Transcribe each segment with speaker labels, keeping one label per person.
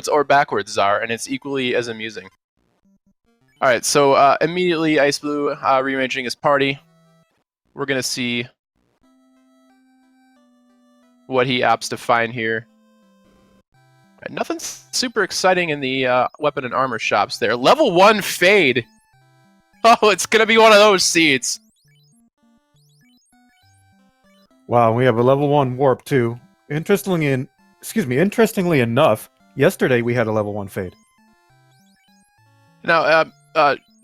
Speaker 1: or backwards, Czar, and it's equally as amusing. Alright, so immediately xIceblue rearranging his party. We're going to see what he opts to find here. Right, nothing super exciting in the weapon and armor shops there. Level 1 Fade! Oh, it's going to be one of those seeds.
Speaker 2: Wow, we have a level 1 Warp too. Interestingly enough, yesterday we had a level 1 Fade.
Speaker 1: Now,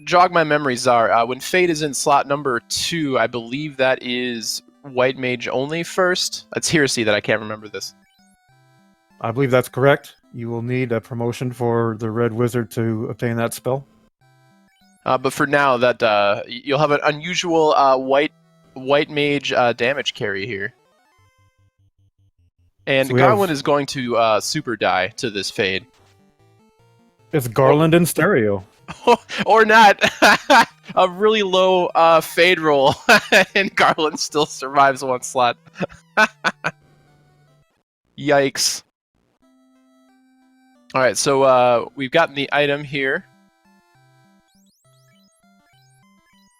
Speaker 1: jog my memory, Czar. When Fade is in slot number 2, I believe that is White Mage only first. It's heresy that I can't remember this.
Speaker 2: I believe that's correct. You will need a promotion for the Red Wizard to obtain that spell.
Speaker 1: But for now, that you'll have an unusual White Mage damage carry here. And
Speaker 2: So
Speaker 1: Garland is going to super die to this Fade.
Speaker 2: It's Garland in stereo.
Speaker 1: Or not. A really low Fade roll, and Garland still survives one slot. Yikes. Alright, so we've gotten the item here.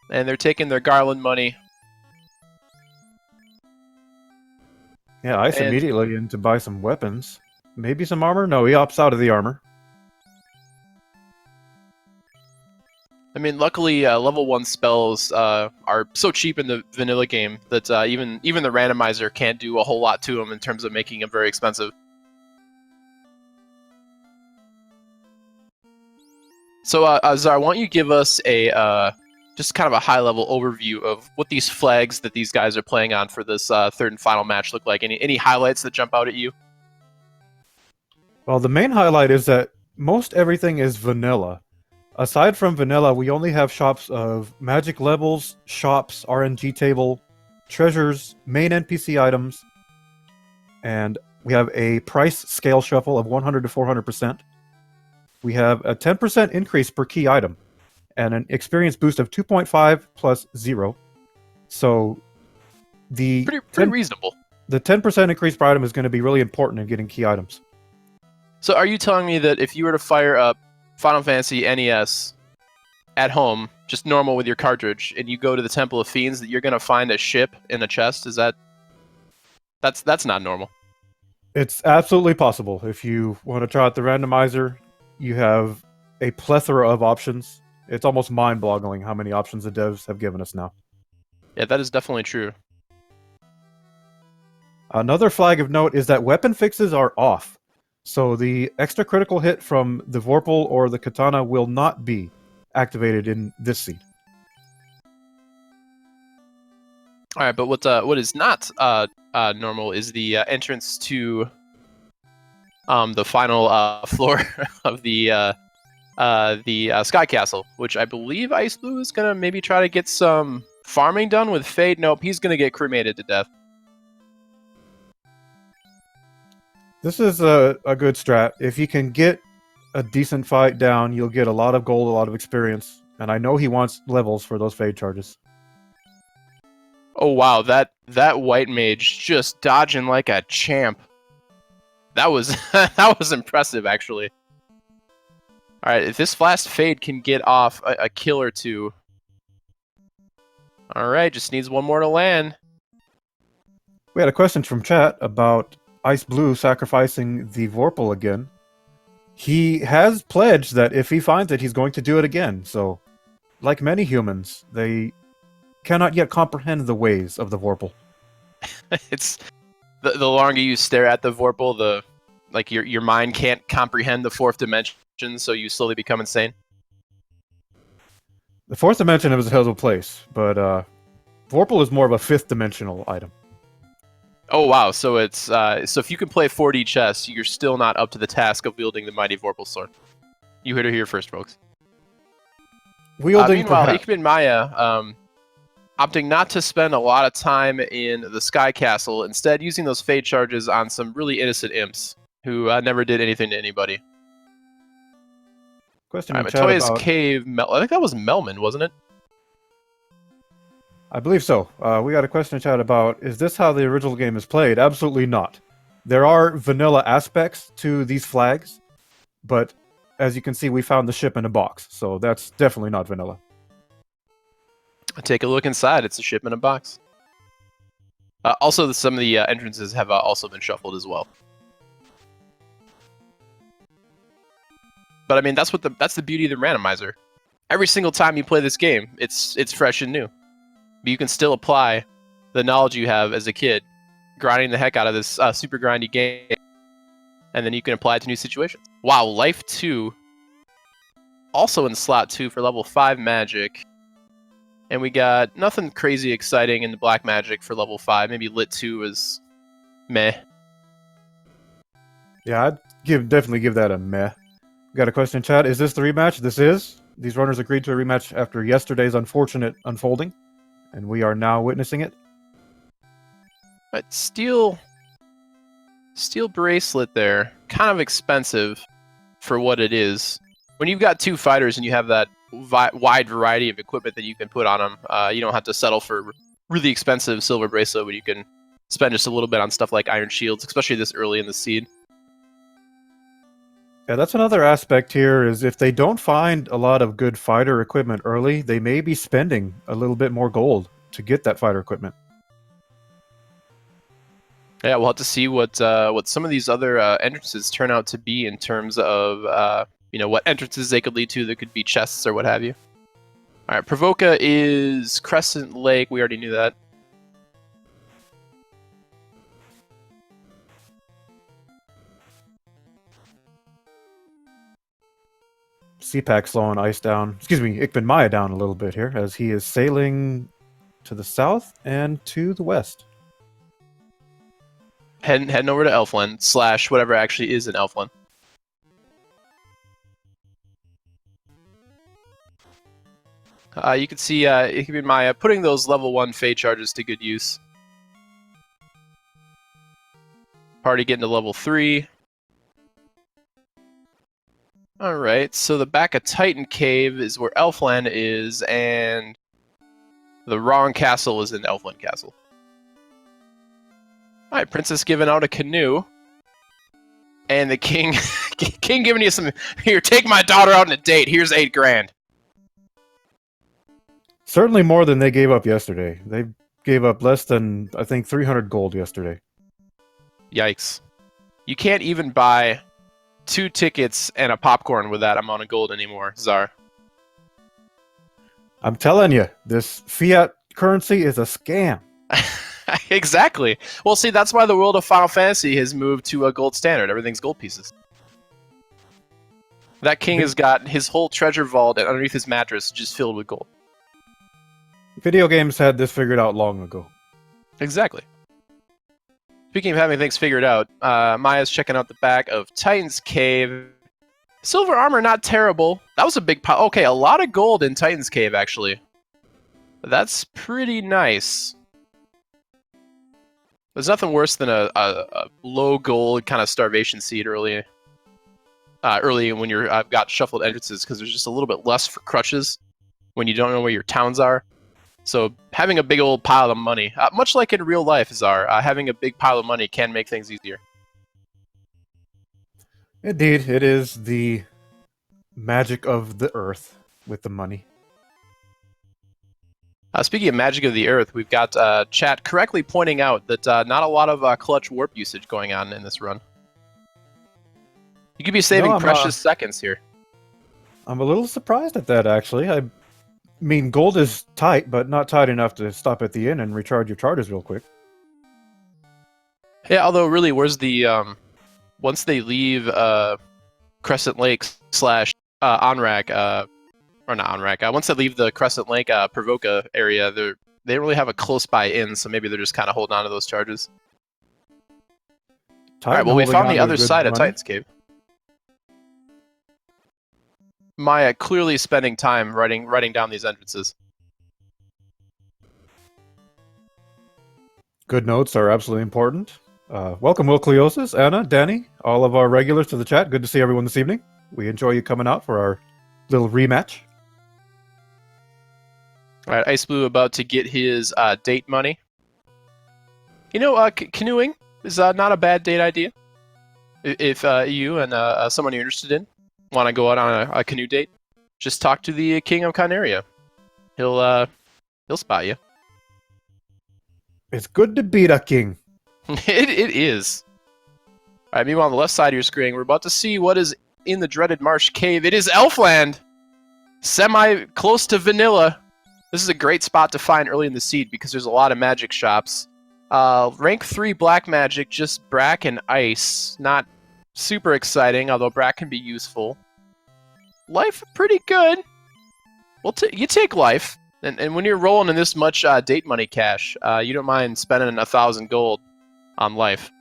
Speaker 1: And they're taking their Garland money.
Speaker 2: Yeah, Ice immediately in to buy some weapons. Maybe some armor? No, he opts out of the armor.
Speaker 1: I mean, luckily, level 1 spells are so cheap in the vanilla game that even the randomizer can't do a whole lot to them in terms of making them very expensive. So, Czar, why don't you give us a just kind of a high-level overview of what these flags that these guys are playing on for this third and final match look like? Any highlights that jump out at you?
Speaker 2: Well, the main highlight is that most everything is vanilla. Aside from vanilla, we only have shops of magic levels, shops, RNG table, treasures, main NPC items, and we have a price scale shuffle of 100 to 400%. We have a 10% increase per key item, and an experience boost of 2.5 plus 0. So the
Speaker 1: pretty reasonable.
Speaker 2: The 10% increase per item is going to be really important in getting key items.
Speaker 1: So are you telling me that if you were to fire up Final Fantasy NES at home, just normal with your cartridge, and you go to the Temple of Fiends, that you're going to find a ship in a chest? Is that's not normal?
Speaker 2: It's absolutely possible. If you want to try out the randomizer, you have a plethora of options. It's almost mind-boggling how many options the devs have given us now.
Speaker 1: Yeah, that is definitely true.
Speaker 2: Another flag of note is that weapon fixes are off. So the extra critical hit from the Vorpal or the Katana will not be activated in this seed.
Speaker 1: Alright, but what is not normal is the entrance to the final floor of the Sky Castle, which I believe xIceblue is going to maybe try to get some farming done with Fade. Nope, he's going to get cremated to death.
Speaker 2: This is a good strat. If you can get a decent fight down, you'll get a lot of gold, a lot of experience. And I know he wants levels for those Fade charges.
Speaker 1: Oh wow, that White Mage just dodging like a champ. That was that was impressive, actually. Alright, if this last Fade can get off a kill or two. Alright, just needs one more to land.
Speaker 2: We had a question from chat about xIceblue sacrificing the Vorpal again. He has pledged that if he finds it, he's going to do it again. So, like many humans, they cannot yet comprehend the ways of the Vorpal.
Speaker 1: It's the longer you stare at the Vorpal, your mind can't comprehend the fourth dimension, so you slowly become insane.
Speaker 2: The fourth dimension is a hell of a place, but Vorpal is more of a fifth dimensional item.
Speaker 1: Oh wow, so it's so if you can play 4D chess, you're still not up to the task of wielding the mighty Vorpal sword. You heard it here first, folks. Meanwhile, ichbinmiah, opting not to spend a lot of time in the Sky Castle, instead using those Fade charges on some really innocent imps who never did anything to anybody.
Speaker 2: Question
Speaker 1: in chat about... Cave, I think that was Melman, wasn't it?
Speaker 2: I believe so. We got a question in chat about, is this how the original game is played? Absolutely not. There are vanilla aspects to these flags, but as you can see, we found the ship in a box, so that's definitely not vanilla.
Speaker 1: Take a look inside. It's a ship in a box. Also, some of the entrances have also been shuffled as well. But I mean, that's the beauty of the randomizer. Every single time you play this game, it's fresh and new. But you can still apply the knowledge you have as a kid, grinding the heck out of this super grindy game, and then you can apply it to new situations. Wow, Life 2, also in slot 2 for level 5 magic. And we got nothing crazy exciting in the black magic for level 5. Maybe Lit 2 is meh.
Speaker 2: Yeah, I'd definitely give that a meh. Got a question in chat. Is this the rematch? This is. These runners agreed to a rematch after yesterday's unfortunate unfolding, and we are now witnessing it.
Speaker 1: But steel bracelet there, kind of expensive for what it is. When you've got 2 fighters and you have that wide variety of equipment that you can put on them, you don't have to settle for really expensive silver bracelet, but you can spend just a little bit on stuff like iron shields, especially this early in the seed.
Speaker 2: Yeah, that's another aspect here, is if they don't find a lot of good fighter equipment early, they may be spending a little bit more gold to get that fighter equipment.
Speaker 1: Yeah, we'll have to see what some of these other entrances turn out to be in terms of what entrances they could lead to. That could be chests or what have you. All right, Provoca is Crescent Lake. We already knew that.
Speaker 2: CPAC slowing ice down. Excuse me, ichbinmiah down a little bit here, as he is sailing to the south and to the west.
Speaker 1: Heading over to Elfland / whatever actually is in Elfland. You can see ichbinmiah putting those level 1 Fey charges to good use. Party getting to level 3. Alright, so the back of Titan Cave is where Elfland is, and the wrong castle is in Elfland Castle. Alright, Princess giving out a canoe. And the king king giving you some, here, take my daughter out on a date, here's 8 grand.
Speaker 2: Certainly more than they gave up yesterday. They gave up less than, I think, 300 gold yesterday.
Speaker 1: Yikes. You can't even buy 2 tickets and a popcorn with that amount of gold anymore, Czar.
Speaker 2: I'm telling you, this fiat currency is a scam.
Speaker 1: Exactly. Well, see, that's why the world of Final Fantasy has moved to a gold standard. Everything's gold pieces. That king has got his whole treasure vault and underneath his mattress just filled with gold.
Speaker 2: Video games had this figured out long ago.
Speaker 1: Exactly. Speaking of having things figured out, Maya's checking out the back of Titan's Cave. Silver armor, not terrible. That was a big pile. Okay, a lot of gold in Titan's Cave, actually. That's pretty nice. There's nothing worse than a low gold kind of starvation seed early when you're got shuffled entrances, because there's just a little bit less for crutches when you don't know where your towns are. So having a big old pile of money, much like in real life, Czar, having a big pile of money can make things easier.
Speaker 2: Indeed, it is the magic of the earth with the money.
Speaker 1: Speaking of magic of the earth, we've got chat correctly pointing out that not a lot of clutch warp usage going on in this run. You could be saving precious seconds here.
Speaker 2: I'm a little surprised at that, actually. I mean, gold is tight, but not tight enough to stop at the inn and recharge your charges real quick.
Speaker 1: Yeah, although really, where's the once they leave Crescent Lake / Onrak, or not Onrak, once they leave the Crescent Lake Provoca area, they don't really have a close by inn, so maybe they're just kind of holding on to those charges. All right, well, we found the other side of Titan's Cave. Maya clearly spending time writing down these entrances.
Speaker 2: Good notes are absolutely important. Welcome, Will Cleosis, Anna, Danny, all of our regulars to the chat. Good to see everyone this evening. We enjoy you coming out for our little rematch.
Speaker 1: All right, iceblue about to get his date money. You know, canoeing is not a bad date idea. If you and someone you're interested in want to go out on a canoe date, just talk to the King of Kynaria. He'll spot you.
Speaker 2: It's good to beat a king.
Speaker 1: It is. All right. Meanwhile, on the left side of your screen, we're about to see what is in the dreaded Marsh Cave. It is Elfland, semi close to vanilla. This is a great spot to find early in the seed because there's a lot of magic shops. Rank 3 black magic, just Brack and Ice. Not super exciting, although Brack can be useful. Life pretty good. Well, you take life, and when you're rolling in this much date money cash, you don't mind spending 1,000 gold on life.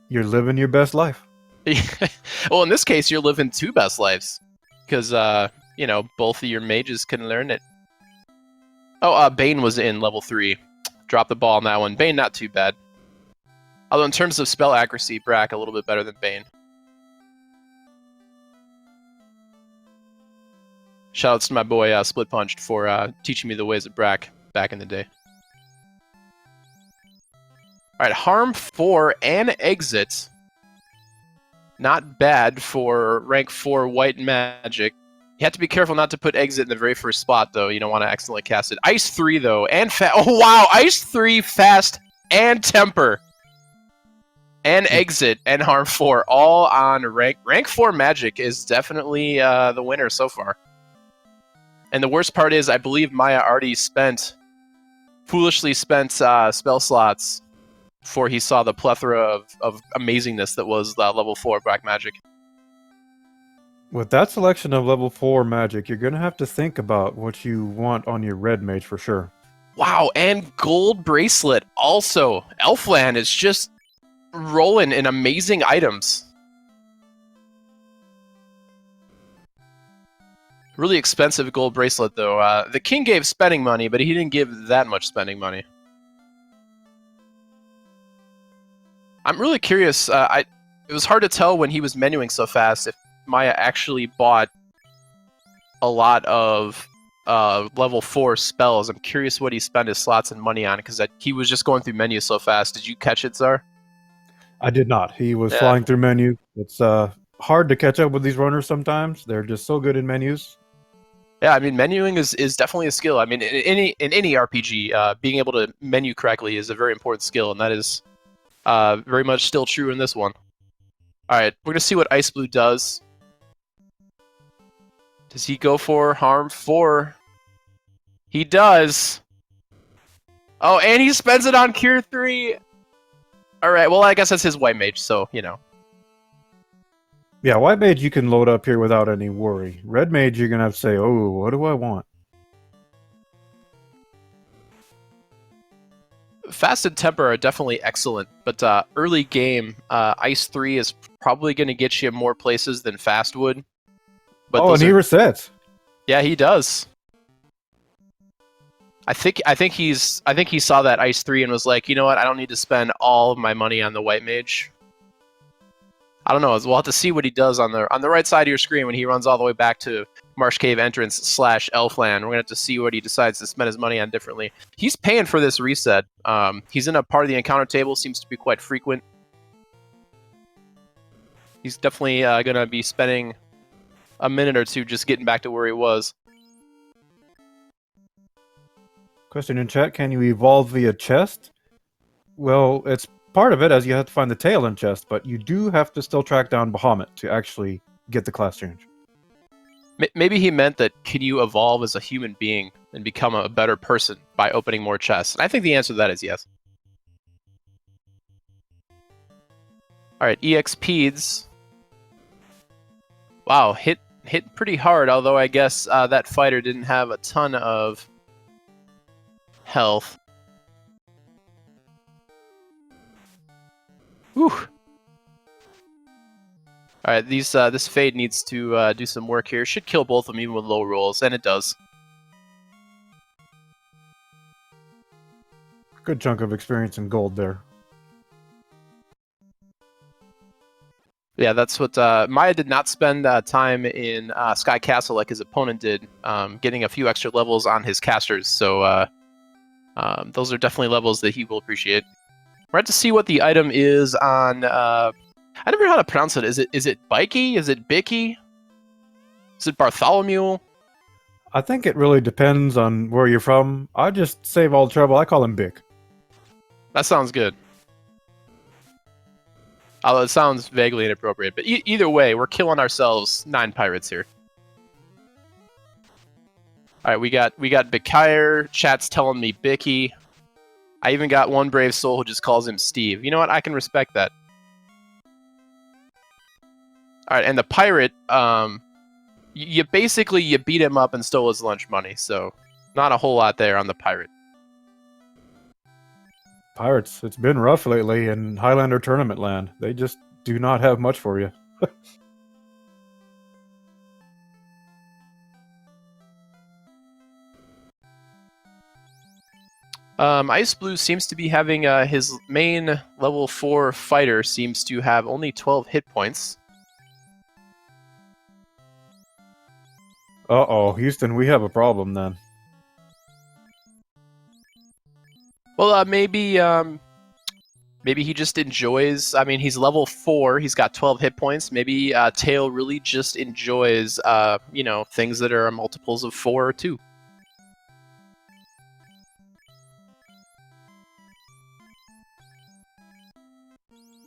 Speaker 2: You're living your best life.
Speaker 1: Well, in this case, you're living 2 best lives, because both of your mages can learn it. Oh, Bane was in level 3. Dropped the ball on that one. Bane not too bad. Although in terms of spell accuracy, Brack a little bit better than Bane. Shoutouts to my boy Split Punched for teaching me the ways of Brack back in the day. Alright, Harm 4 and Exit. Not bad for rank 4 white magic. You have to be careful not to put Exit in the very first spot, though. You don't want to accidentally cast it. Ice 3, though, and oh, wow! Ice 3, Fast, and Temper. And Exit, and Harm 4, all on rank. Rank 4 magic is definitely the winner so far. And the worst part is, I believe Maya already foolishly spent spell slots before he saw the plethora of amazingness that was level 4 black magic.
Speaker 2: With that selection of level 4 magic, you're going to have to think about what you want on your red mage for sure.
Speaker 1: Wow, and gold bracelet also. Elfland is just rolling in amazing items. Really expensive gold bracelet, though. The king gave spending money, but he didn't give that much spending money. I'm really curious. It was hard to tell when he was menuing so fast if Maya actually bought a lot of level 4 spells. I'm curious what he spent his slots and money on, because he was just going through menus so fast. Did you catch it, Czar?
Speaker 2: I did not. He was flying through menu. It's hard to catch up with these runners sometimes. They're just so good in menus.
Speaker 1: Yeah, I mean, menuing is definitely a skill. I mean, in any RPG, being able to menu correctly is a very important skill, and that is very much still true in this one. All right, we're gonna see what ichBinmiah does. Does he go for Harm 4? He does. Oh, and he spends it on Cure 3. All right, well, I guess that's his white mage, so you know.
Speaker 2: Yeah, white mage you can load up here without any worry. Red mage you're gonna have to say, oh, what do I want?
Speaker 1: Fast and Temper are definitely excellent, but early game, Ice 3 is probably going to get you more places than Fast would. But
Speaker 2: and he resets.
Speaker 1: Yeah, he does. I think he saw that Ice 3 and was like, you know what, I don't need to spend all of my money on the white mage. I don't know. We'll have to see what he does on the right side of your screen when he runs all the way back to Marsh Cave entrance / Elfland. We're gonna have to see what he decides to spend his money on differently. He's paying for this reset. He's in a part of the encounter table, seems to be quite frequent. He's definitely gonna be spending a minute or two just getting back to where he was.
Speaker 2: Question in chat: can you evolve via chest? Well, it's part of it, as you have to find the tail in chest, but you do have to still track down Bahamut to actually get the class change.
Speaker 1: Maybe he meant that can you evolve as a human being and become a better person by opening more chests? And I think the answer to that is yes. Alright, EXPs. Wow, hit pretty hard, although I guess that fighter didn't have a ton of health. Whew. Alright, this Fade needs to do some work here. Should kill both of them even with low rolls, and it does.
Speaker 2: Good chunk of experience in gold there.
Speaker 1: Yeah, that's what Maya did not spend time in Sky Castle like his opponent did, getting a few extra levels on his casters. So those are definitely levels that he will appreciate. We're at to see what the item is on. I never know how to pronounce it. Is it Bikey? Is it Bicky? Is it Bartholomew?
Speaker 2: I think it really depends on where you're from. I just save all the trouble. I call him Bick.
Speaker 1: That sounds good. Although it sounds vaguely inappropriate, but either way, we're killing ourselves 9 pirates here. All right, we got Bikire. Chat's telling me Bicky. I even got one brave soul who just calls him Steve. You know what? I can respect that. All right, and the pirate, you basically beat him up and stole his lunch money, so not a whole lot there on the pirate.
Speaker 2: Pirates, it's been rough lately in Highlander Tournament land. They just do not have much for you.
Speaker 1: XIceblue seems to be having his main level 4 fighter seems to have only 12 hit points.
Speaker 2: Uh-oh, Houston, we have a problem then.
Speaker 1: Well, maybe he just enjoys. I mean, he's level 4. He's got 12 hit points. Maybe Tail really just enjoys, you know, things that are multiples of 4 or 2.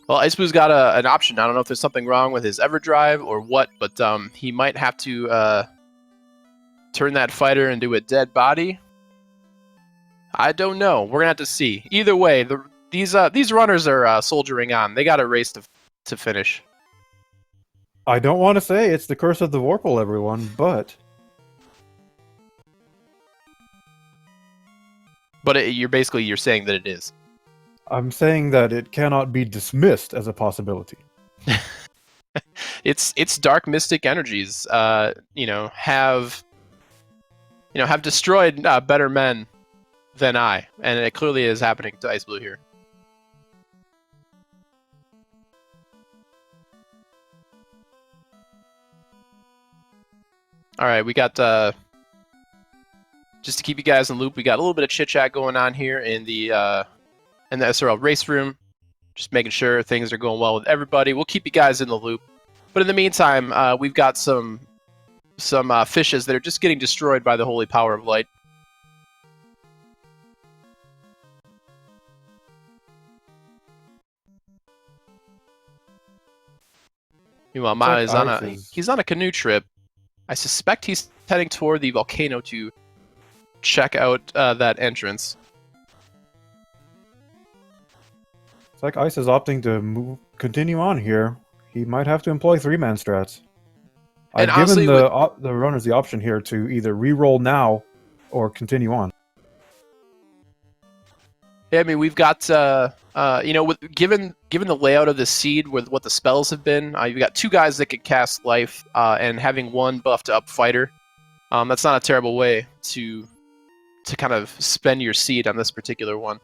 Speaker 1: Well, XIceblue's got an option. I don't know if there's something wrong with his EverDrive or what, but he might have to turn that fighter into a dead body. I don't know. We're gonna have to see. Either way, these runners are soldiering on. They got a race to finish.
Speaker 2: I don't want to say it's the curse of the Vorpal, everyone, but
Speaker 1: you're saying that it is.
Speaker 2: I'm saying that it cannot be dismissed as a possibility.
Speaker 1: It's dark mystic energies. Have destroyed better men than I, and it clearly is happening to XIceblue here. All right, we got just to keep you guys in the loop, we got a little bit of chit chat going on here in the SRL race room, just making sure things are going well with everybody. We'll keep you guys in the loop, but in the meantime, we've got some fishes that are just getting destroyed by the holy power of light. Meanwhile, Maya is he's on a canoe trip. I suspect he's heading toward the volcano to check out that entrance.
Speaker 2: It's like Ice is opting to continue on here. He might have to employ 3-man strats. I've given the runners the option here to either re-roll now or continue on.
Speaker 1: Yeah, I mean, we've got given the layout of the seed with what the spells have been, you've got 2 guys that could cast life, and having 1 buffed up fighter. That's not a terrible way to kind of spend your seed on this particular one.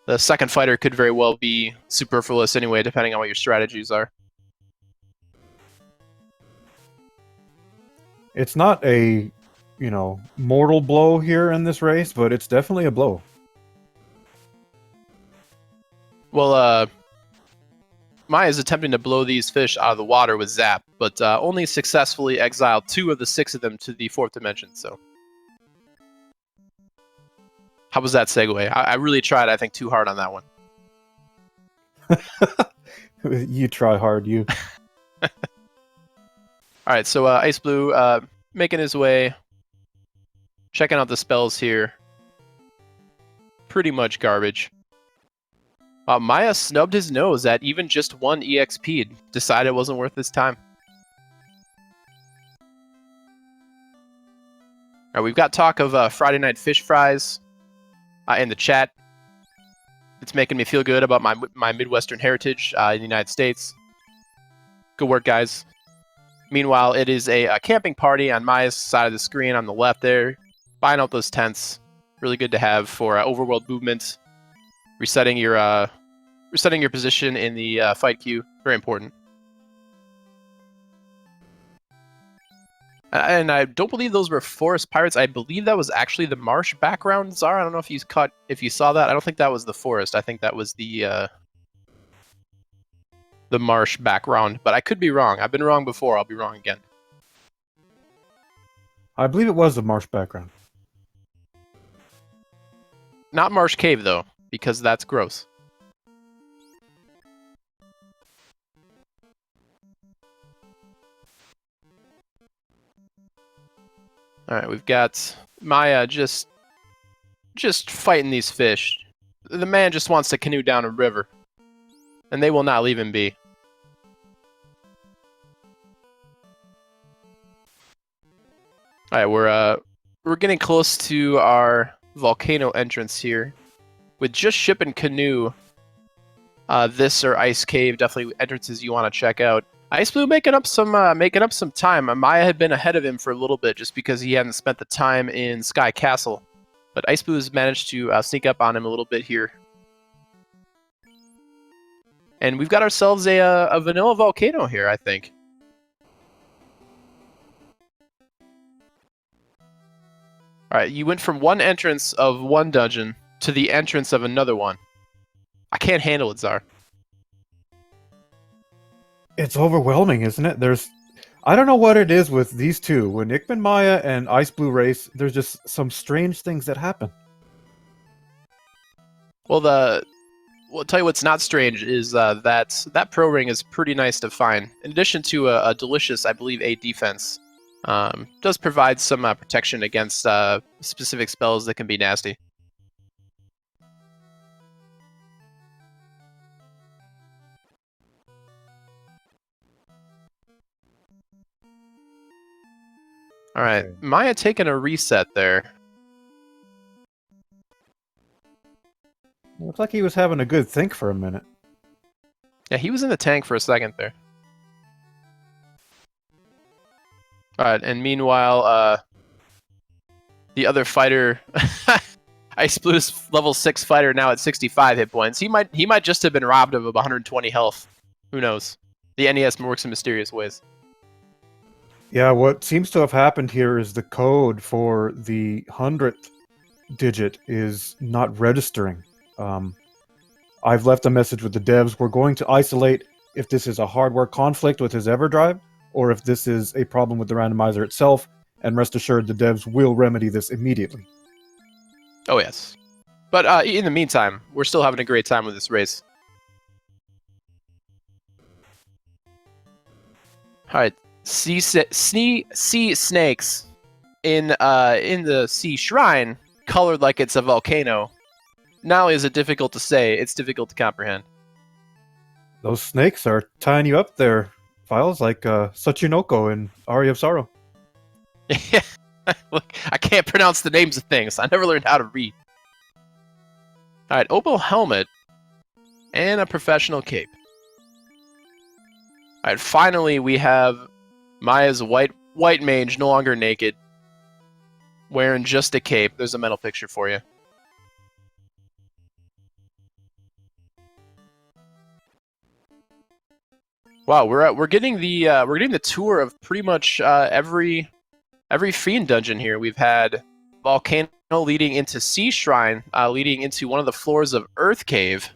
Speaker 1: The second fighter could very well be superfluous anyway, depending on what your strategies are.
Speaker 2: It's not a, mortal blow here in this race, but it's definitely a blow.
Speaker 1: Well, Maya's attempting to blow these fish out of the water with Zap, but only successfully exiled 2 of the 6 of them to the 4th dimension, so... How was that segue? I really tried, I think, too hard on that one.
Speaker 2: You try hard, you.
Speaker 1: Alright, so XIceblue making his way, checking out the spells here. Pretty much garbage. Maya snubbed his nose at even just 1 EXP, decided it wasn't worth his time. Alright, we've got talk of Friday night fish fries in the chat. It's making me feel good about my Midwestern heritage in the United States. Good work, guys. Meanwhile, it is a camping party on Maya's side of the screen on the left there. Buying out those tents. Really good to have for overworld movement. Resetting your position in the fight queue. Very important. And I don't believe those were forest pirates. I believe that was actually the marsh background, Zara. I don't know if you saw that. I don't think that was the forest. I think that was the marsh background. But I could be wrong. I've been wrong before. I'll be wrong again.
Speaker 2: I believe it was the marsh background.
Speaker 1: Not marsh cave though, because that's gross. All right, we've got Maya just fighting these fish. The man just wants to canoe down a river, and they will not leave him be. All right, we're getting close to our volcano entrance here. With just ship and canoe, this or ice cave definitely entrances you want to check out. xIceblue making up some time. Maya had been ahead of him for a little bit just because he hadn't spent the time in Sky Castle, but xIceblue has managed to sneak up on him a little bit here. And we've got ourselves a vanilla volcano here, I think. All right, you went from one entrance of one dungeon to the entrance of another one. I can't handle it, Zar.
Speaker 2: It's overwhelming, isn't it? I don't know what it is with these two. When ichbinmiah and xIceblue race, there's just some strange things that happen.
Speaker 1: Well, I'll tell you what's not strange is that pro ring is pretty nice to find. In addition to a delicious, I believe, 8 defense, does provide some protection against specific spells that can be nasty. All right,
Speaker 2: Okay.
Speaker 1: Maya taking a reset there.
Speaker 2: Looks like he was having a good think for a minute.
Speaker 1: Yeah, he was in the tank for a second there. All right, and meanwhile, the other fighter, xIceblue level 6 fighter now at 65 hit points. He might just have been robbed of 120 health. Who knows? The NES works in mysterious ways.
Speaker 2: Yeah, what seems to have happened here is the code for the 100th digit is not registering. I've left a message with the devs. We're going to isolate if this is a hardware conflict with his EverDrive, or if this is a problem with the randomizer itself, and rest assured the devs will remedy this immediately.
Speaker 1: Oh, yes. But in the meantime, we're still having a great time with this race. All right. Sea snakes in the sea shrine, colored like it's a volcano. Not only is it difficult to say, it's difficult to comprehend.
Speaker 2: Those snakes are tying you up there, Files, like Sachinoko in Aria of Sorrow.
Speaker 1: Yeah. Look, I can't pronounce the names of things. I never learned how to read. All right, opal helmet and a professional cape. All right, finally we have Maya's white mage, no longer naked, wearing just a cape. There's a metal picture for you. Wow, we're getting the tour of pretty much every fiend dungeon here. We've had volcano leading into sea shrine, leading into one of the floors of Earth Cave.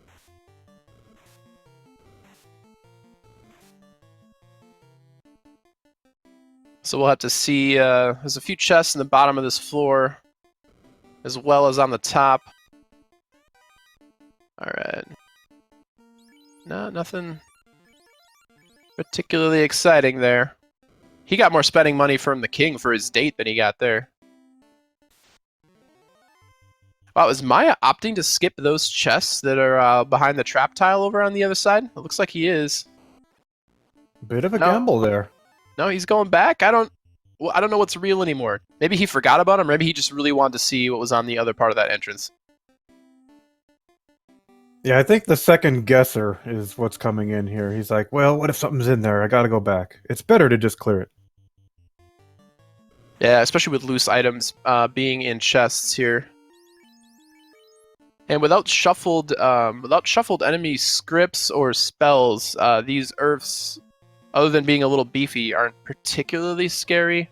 Speaker 1: So we'll have to see. There's a few chests in the bottom of this floor, as well as on the top. All right. No, nothing particularly exciting there. He got more spending money from the king for his date than he got there. Wow, is Maya opting to skip those chests that are behind the trap tile over on the other side? It looks like he is.
Speaker 2: Bit of a gamble there.
Speaker 1: No, he's going back. I don't know what's real anymore. Maybe he forgot about him. Maybe he just really wanted to see what was on the other part of that entrance.
Speaker 2: Yeah, I think the second guesser is what's coming in here. He's like, well, what if something's in there? I gotta go back. It's better to just clear it.
Speaker 1: Yeah, especially with loose items being in chests here. And without shuffled enemy scripts or spells, these earths, other than being a little beefy, aren't particularly scary.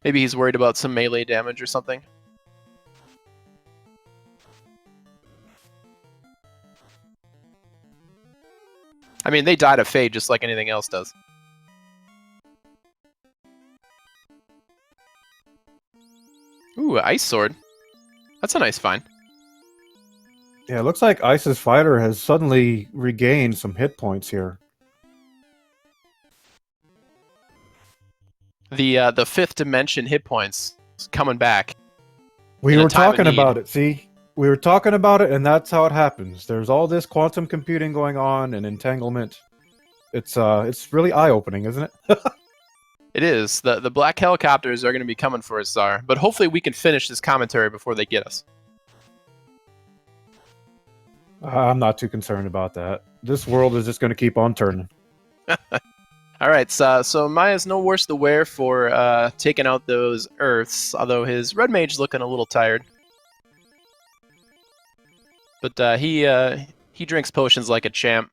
Speaker 1: Maybe he's worried about some melee damage or something. I mean, they die to Fade just like anything else does. Ooh, Ice Sword. That's a nice find.
Speaker 2: Yeah, it looks like Ice's fighter has suddenly regained some hit points here.
Speaker 1: The fifth dimension hit points is coming back.
Speaker 2: We were talking about it, see? We were talking about it, and that's how it happens. There's all this quantum computing going on and entanglement. It's really eye-opening, isn't it?
Speaker 1: It is. The black helicopters are going to be coming for us, Czar. But hopefully we can finish this commentary before they get us.
Speaker 2: I'm not too concerned about that. This world is just going to keep on turning.
Speaker 1: All right, so Maya's no worse the wear for taking out those Earths, although his Red Mage looking a little tired. But he drinks potions like a champ.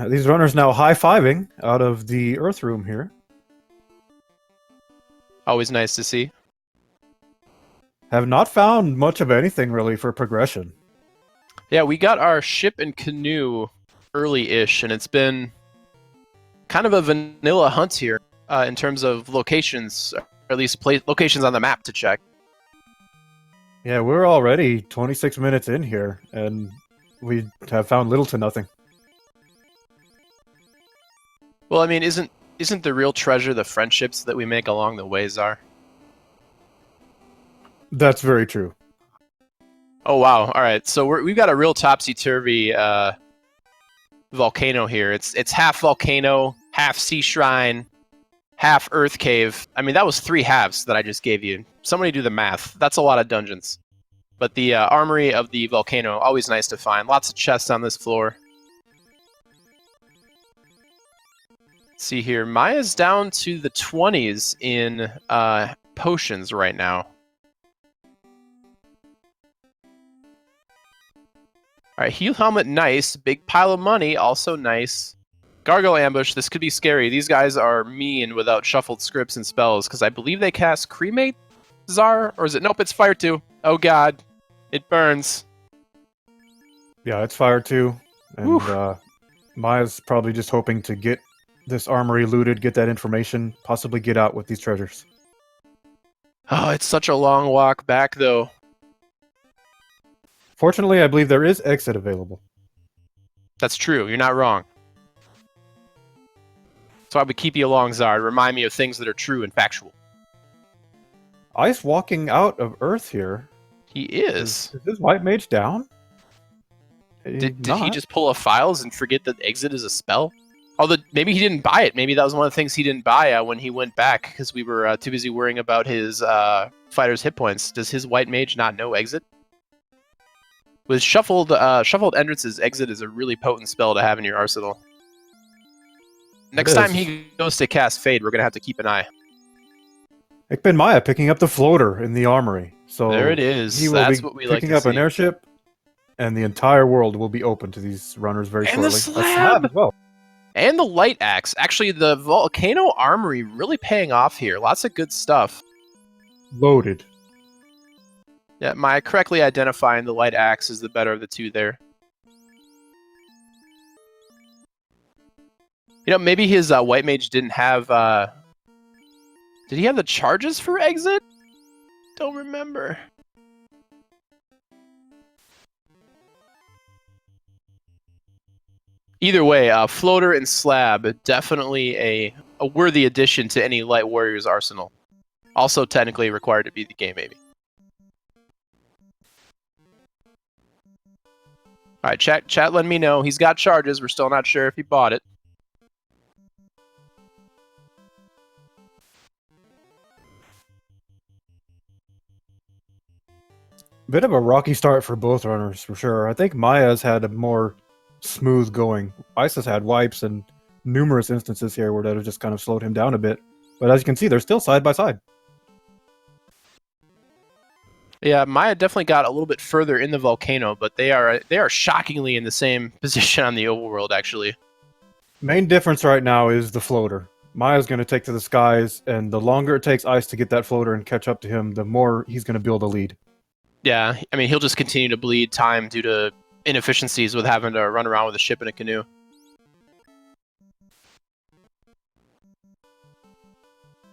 Speaker 2: These runners now high-fiving out of the Earth room here.
Speaker 1: Always nice to see.
Speaker 2: Have not found much of anything really for progression.
Speaker 1: Yeah, we got our ship and canoe early-ish, and it's been kind of a vanilla hunt here in terms of locations, or at least locations on the map to check.
Speaker 2: Yeah, we're already 26 minutes in here, and we have found little to nothing.
Speaker 1: Well, I mean, isn't the real treasure the friendships that we make along the way, Czar?
Speaker 2: That's very true.
Speaker 1: Oh, wow. All right, so we've got a real topsy-turvy volcano here. It's half volcano, half sea shrine, half earth cave. I mean, that was 3 halves that I just gave you. Somebody do the math. That's a lot of dungeons. But the armory of the volcano, always nice to find. Lots of chests on this floor. Let's see here. Maya's down to the 20s in potions right now. All right, heal helmet, nice. Big pile of money, also nice. Gargoyle ambush, this could be scary. These guys are mean without shuffled scripts and spells, because I believe they cast Cremate, Czar? Or is it? Nope, it's Fire 2. Oh god, it burns.
Speaker 2: Yeah, it's Fire 2. And Maya's probably just hoping to get this armory looted, get that information, possibly get out with these treasures.
Speaker 1: Oh, it's such a long walk back, though.
Speaker 2: Fortunately, I believe there is exit available.
Speaker 1: That's true, you're not wrong. So I would keep you along, Czar. Remind me of things that are true and factual.
Speaker 2: Ice walking out of Earth here.
Speaker 1: He is.
Speaker 2: Is this white mage down?
Speaker 1: Did he just pull a files and forget that exit is a spell? Although maybe he didn't buy it. Maybe that was one of the things he didn't buy when he went back because we were too busy worrying about his fighter's hit points. Does his white mage not know exit? With shuffled entrances, exit is a really potent spell to have in your arsenal. Next time he goes to cast Fade, we're going to have to keep an eye.
Speaker 2: ichbinmiah picking up the floater in the armory. So
Speaker 1: there it is.
Speaker 2: He will
Speaker 1: That's
Speaker 2: be
Speaker 1: what we like to
Speaker 2: picking up
Speaker 1: see.
Speaker 2: an airship, and the entire world will be open to these runners very shortly.
Speaker 1: And the slab!
Speaker 2: As well.
Speaker 1: And the light axe. Actually, the volcano armory really paying off here. Lots of good stuff.
Speaker 2: Loaded.
Speaker 1: Yeah, Maya correctly identifying the light axe is the better of the two there. You know, maybe his white mage didn't have... Did he have the charges for exit? Don't remember. Either way, floater and slab, definitely a worthy addition to any light warrior's arsenal. Also technically required to beat the game, maybe. Alright, chat letting me know. He's got charges. We're still not sure if he bought it.
Speaker 2: Bit of a rocky start for both runners, for sure. I think Maya's had a more smooth going. Ice has had wipes and numerous instances here where that have just kind of slowed him down a bit. But as you can see, they're still side by side.
Speaker 1: Yeah, Maya definitely got a little bit further in the volcano, but they are shockingly in the same position on the overworld, actually.
Speaker 2: Main difference right now is the floater. Maya's going to take to the skies, and the longer it takes Ice to get that floater and catch up to him, the more he's going to build a lead.
Speaker 1: Yeah, I mean, he'll just continue to bleed time due to inefficiencies with having to run around with a ship in a canoe.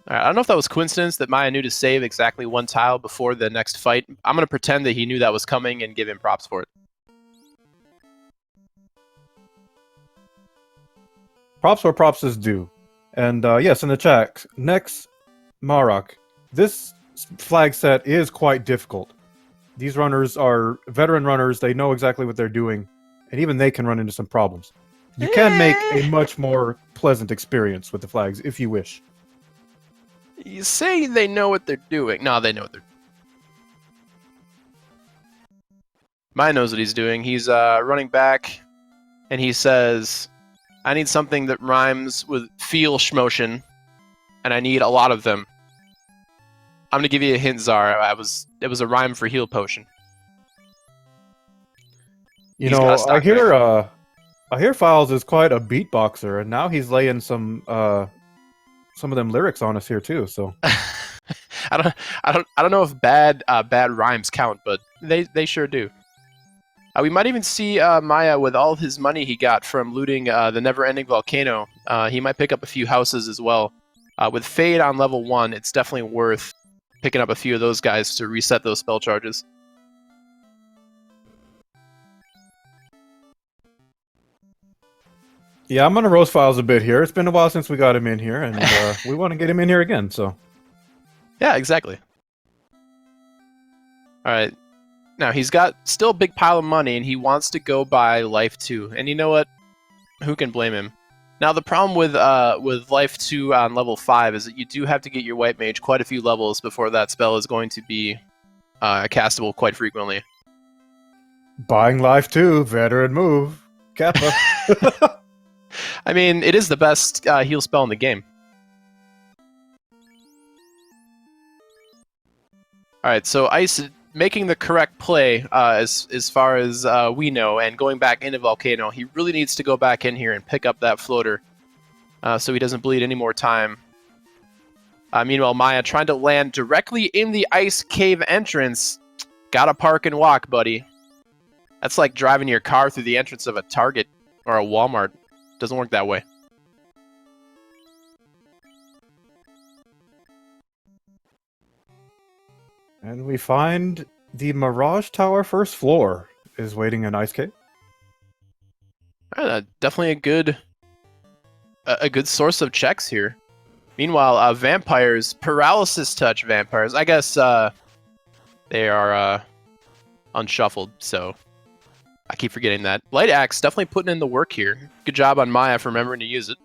Speaker 1: All right, I don't know if that was coincidence that Maya knew to save exactly one tile before the next fight. I'm going to pretend that he knew that was coming and give him props for it.
Speaker 2: Props where props is due. And yes, in the chat, next Marok, this flag set is quite difficult. These runners are veteran runners, they know exactly what they're doing, and even they can run into some problems. You can make a much more pleasant experience with the flags if you wish.
Speaker 1: You say they know what they're doing. No, they know what they're doing. Maya knows what he's doing. He's running back, and he says, I need something that rhymes with feel schmotion, and I need a lot of them. I'm gonna give you a hint, Zar. It was a rhyme for heal potion.
Speaker 2: You know, I hear Files is quite a beatboxer, and now he's laying some of them lyrics on us here too. So
Speaker 1: I don't know if bad rhymes count, but they sure do. We might even see Maya with all his money he got from looting the never-ending volcano. He might pick up a few houses as well. With Fade on level 1, it's definitely worth picking up a few of those guys to reset those spell charges.
Speaker 2: yeah, I'm gonna roast Files a bit here. It's been a while since we got him in here, and we want to get him in here again. So
Speaker 1: yeah, exactly. All right. Now, he's got still a big pile of money, and he wants to go buy Life 2. And you know what? Who can blame him? Now, the problem with Life 2 on level 5 is that you do have to get your White Mage quite a few levels before that spell is going to be castable quite frequently.
Speaker 2: buying Life 2, veteran move, Kappa.
Speaker 1: I mean, it is the best heal spell in the game. Alright, so Ice making the correct play as far as we know, and going back into Volcano. He really needs to go back in here and pick up that floater so he doesn't bleed any more time. Meanwhile, Maya trying to land directly in the ice cave entrance. Gotta park and walk, buddy. That's like driving your car through the entrance of a Target or a Walmart. Doesn't work that way.
Speaker 2: And we find the Mirage Tower first floor is waiting in Ice Cave.
Speaker 1: Definitely a good source of checks here. Meanwhile, vampires, paralysis touch vampires. I guess they are unshuffled, so I keep forgetting that. Light Axe definitely putting in the work here. Good job on Maya for remembering to use it.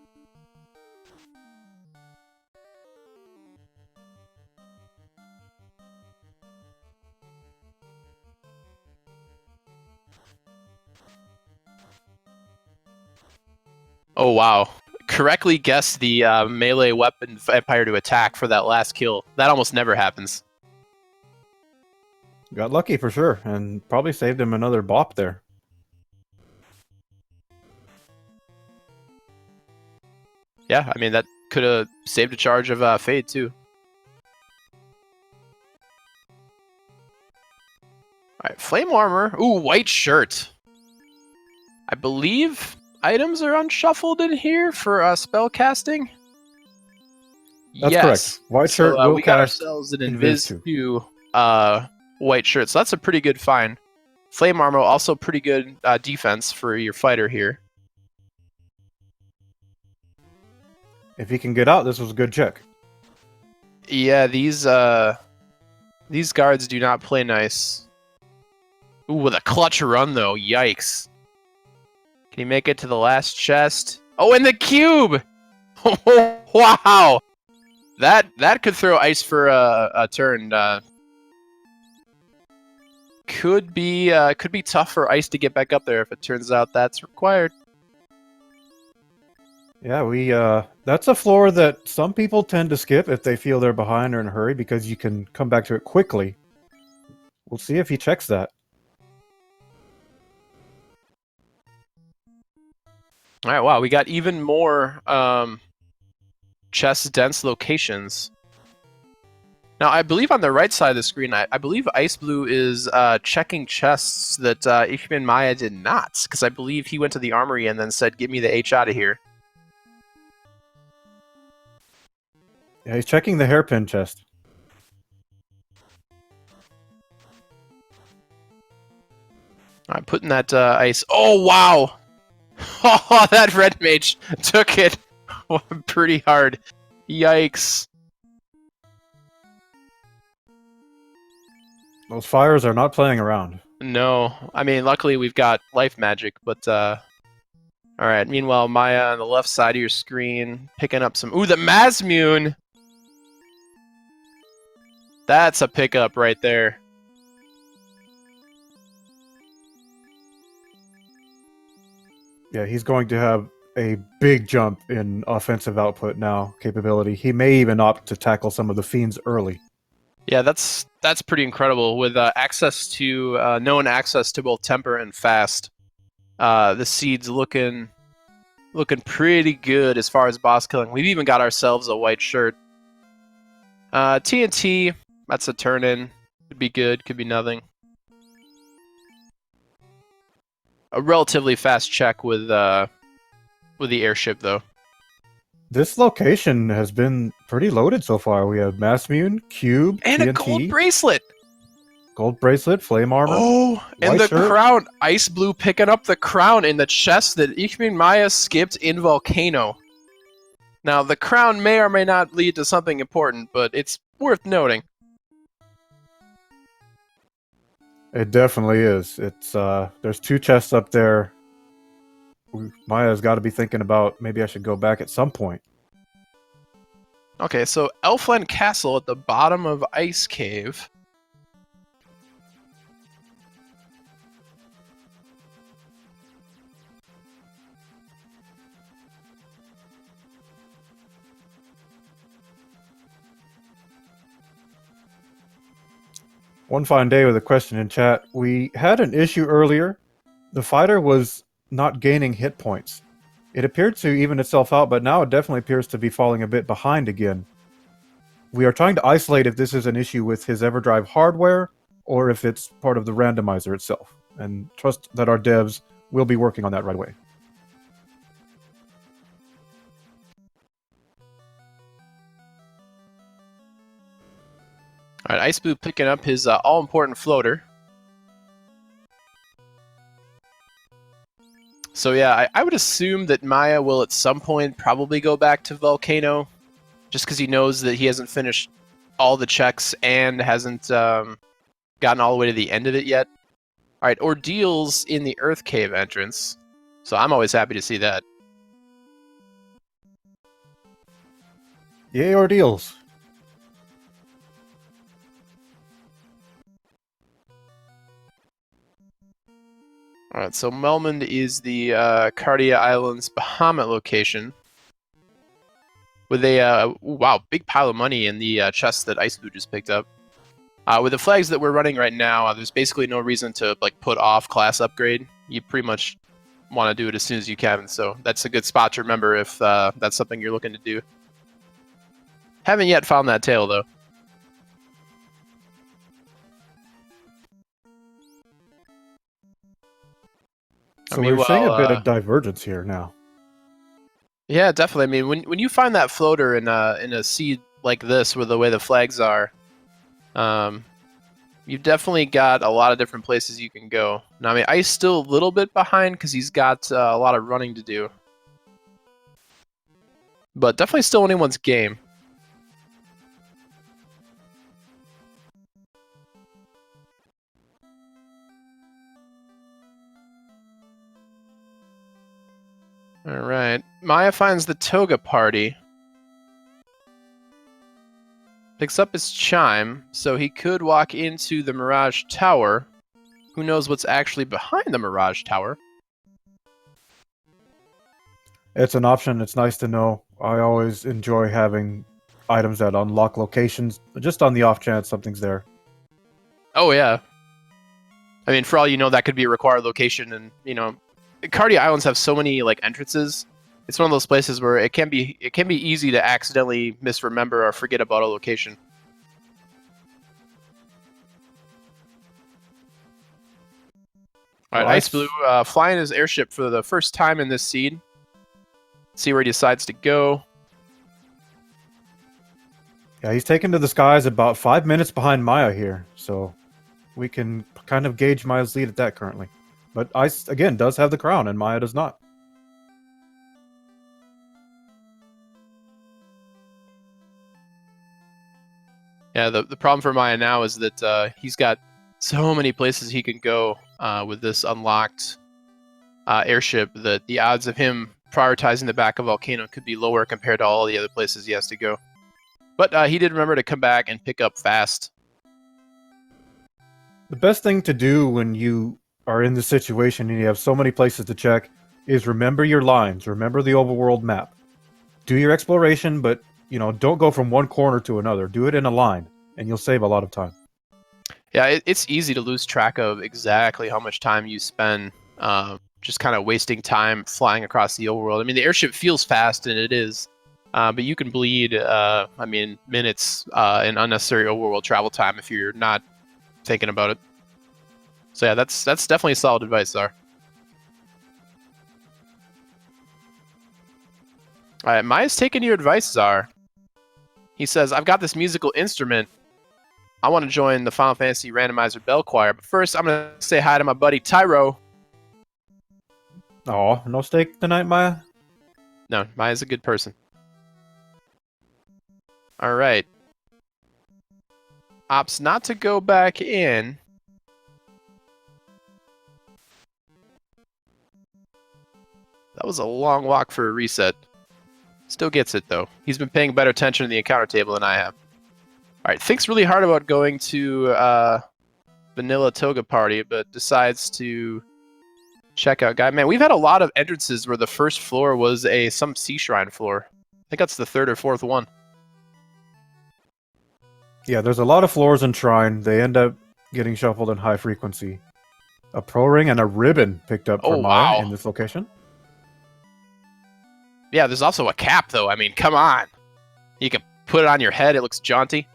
Speaker 1: Oh, wow. Correctly guessed the melee weapon vampire to attack for that last kill. That almost never happens.
Speaker 2: Got lucky for sure, and probably saved him another bop there.
Speaker 1: Yeah, I mean, that could have saved a charge of Fade, too. Alright, Flame Armor. Ooh, White Shirt. I believe items are unshuffled in here for spell casting.
Speaker 2: That's
Speaker 1: yes.
Speaker 2: correct. White Shirt will
Speaker 1: we got
Speaker 2: cast
Speaker 1: ourselves an
Speaker 2: Invis
Speaker 1: 2 White Shirt, so that's a pretty good find. Flame Armor, also pretty good defense for your fighter here.
Speaker 2: If he can get out, this was a good check.
Speaker 1: Yeah, these guards do not play nice. Ooh, with a clutch run, though. Yikes. Can he make it to the last chest? Oh, and the cube! Wow! That could throw Ice for a turn. Could be tough for Ice to get back up there if it turns out that's required.
Speaker 2: Yeah, that's a floor that some people tend to skip if they feel they're behind or in a hurry because you can come back to it quickly. We'll see if he checks that.
Speaker 1: All right, wow, we got even more chest dense locations. Now, I believe on the right side of the screen, I believe xIceblue is checking chests that ichbinmiah did not, because I believe he went to the armory and then said, "Get me the H out of here."
Speaker 2: Yeah, he's checking the hairpin chest.
Speaker 1: All right, putting that ice. Oh wow! Oh, that red mage took it pretty hard. Yikes!
Speaker 2: Those fires are not playing around.
Speaker 1: No, I mean, luckily we've got life magic, but all right. Meanwhile, Maya on the left side of your screen picking up some. Ooh, the Mazmune. That's a pickup right there.
Speaker 2: Yeah, he's going to have a big jump in offensive output now, capability. He may even opt to tackle some of the fiends early.
Speaker 1: Yeah, that's pretty incredible with access to known access to both temper and fast. The seed's looking pretty good as far as boss killing. We've even got ourselves a white shirt. TNT, that's a turn in. Could be good, could be nothing. A relatively fast check with the airship though.
Speaker 2: This location has been pretty loaded so far. We have Mazmune, Cube,
Speaker 1: And
Speaker 2: TNT,
Speaker 1: a gold bracelet.
Speaker 2: gold bracelet, flame armor.
Speaker 1: Oh, and
Speaker 2: white
Speaker 1: the
Speaker 2: shirt.
Speaker 1: crown. xIceblue picking up the crown in the chest that ichbinmiah skipped in Volcano. Now, the crown may or may not lead to something important, but it's worth noting.
Speaker 2: It definitely is. It's there's 2 chests up there. Maya's got to be thinking about maybe I should go back at some point.
Speaker 1: Okay, so Elfland Castle at the bottom of Ice Cave.
Speaker 2: One fine day with a question in chat. We had an issue earlier. The fighter was not gaining hit points. It appeared to even itself out, but now it definitely appears to be falling a bit behind again. We are trying to isolate if this is an issue with his EverDrive hardware or if it's part of the randomizer itself. And trust that our devs will be working on that right away.
Speaker 1: All right, xIceblue picking up his all-important floater. So yeah, I would assume that Maya will at some point probably go back to Volcano, just because he knows that he hasn't finished all the checks and hasn't gotten all the way to the end of it yet. All right, Ordeal's in the Earth Cave entrance, so I'm always happy to see that.
Speaker 2: Yay, Ordeals!
Speaker 1: All right, so Melmond is the Cardia Islands Bahamut location with a wow, big pile of money in the chest that xIceblue just picked up. With the flags that we're running right now, there's basically no reason to like put off class upgrade. You pretty much want to do it as soon as you can, so that's a good spot to remember if that's something you're looking to do. Haven't yet found that tail though.
Speaker 2: So we're seeing a bit of divergence here now.
Speaker 1: Yeah, definitely. I mean, when you find that floater in a seed like this, with the way the flags are, you've definitely got a lot of different places you can go. Now, I mean, Ice still a little bit behind because he's got a lot of running to do, but definitely still anyone's game. All right, Maya finds the Toga party. Picks up his chime, so he could walk into the Mirage Tower. Who knows what's actually behind the Mirage Tower?
Speaker 2: It's an option. It's nice to know. I always enjoy having items that unlock locations, just on the off chance something's there.
Speaker 1: Oh, yeah. I mean, for all you know, that could be a required location, and, you know, Cardia Islands have so many, like, entrances It's one of those places where it can be easy to accidentally misremember or forget about a location. All right, ichbinmiah flying his airship for the first time in this seed. See where he decides to go.
Speaker 2: Yeah, he's taken to the skies about 5 minutes behind Maya here, so we can kind of gauge Maya's lead at that currently. But Ice, again, does have the crown, and Maya does not.
Speaker 1: Yeah, the problem for Maya now is that he's got so many places he can go with this unlocked airship that the odds of him prioritizing the back of Volcano could be lower compared to all the other places he has to go. But he did remember to come back and pick up fast.
Speaker 2: The best thing to do when you are in this situation and you have so many places to check is remember your lines. Remember the overworld map. Do your exploration, but don't go from one corner to another. Do it in a line, and you'll save a lot of time.
Speaker 1: Yeah, it's easy to lose track of exactly how much time you spend just kind of wasting time flying across the overworld. I mean, the airship feels fast, and it is, but you can bleed, minutes in unnecessary overworld travel time if you're not thinking about it. So yeah, that's definitely solid advice, Zar. All right, Maya's taking your advice, Zar. He says, I've got this musical instrument. I want to join the Final Fantasy Randomizer Bell Choir, but first I'm going to say hi to my buddy Tyro.
Speaker 2: Oh, no steak tonight, Maya?
Speaker 1: No, Maya's a good person. All right. Opts not to go back in. That was a long walk for a reset. Still gets it, though. He's been paying better attention to the encounter table than I have. All right, thinks really hard about going to Vanilla Toga Party, but decides to check out Guy. Man, we've had a lot of entrances where the first floor was some sea shrine floor. I think that's the third or fourth one.
Speaker 2: Yeah, there's a lot of floors in Shrine. They end up getting shuffled in high frequency. A pro ring and a ribbon picked up for Maya in this location.
Speaker 1: Yeah, there's also a cap, though. I mean, come on. You can put it on your head. It looks jaunty.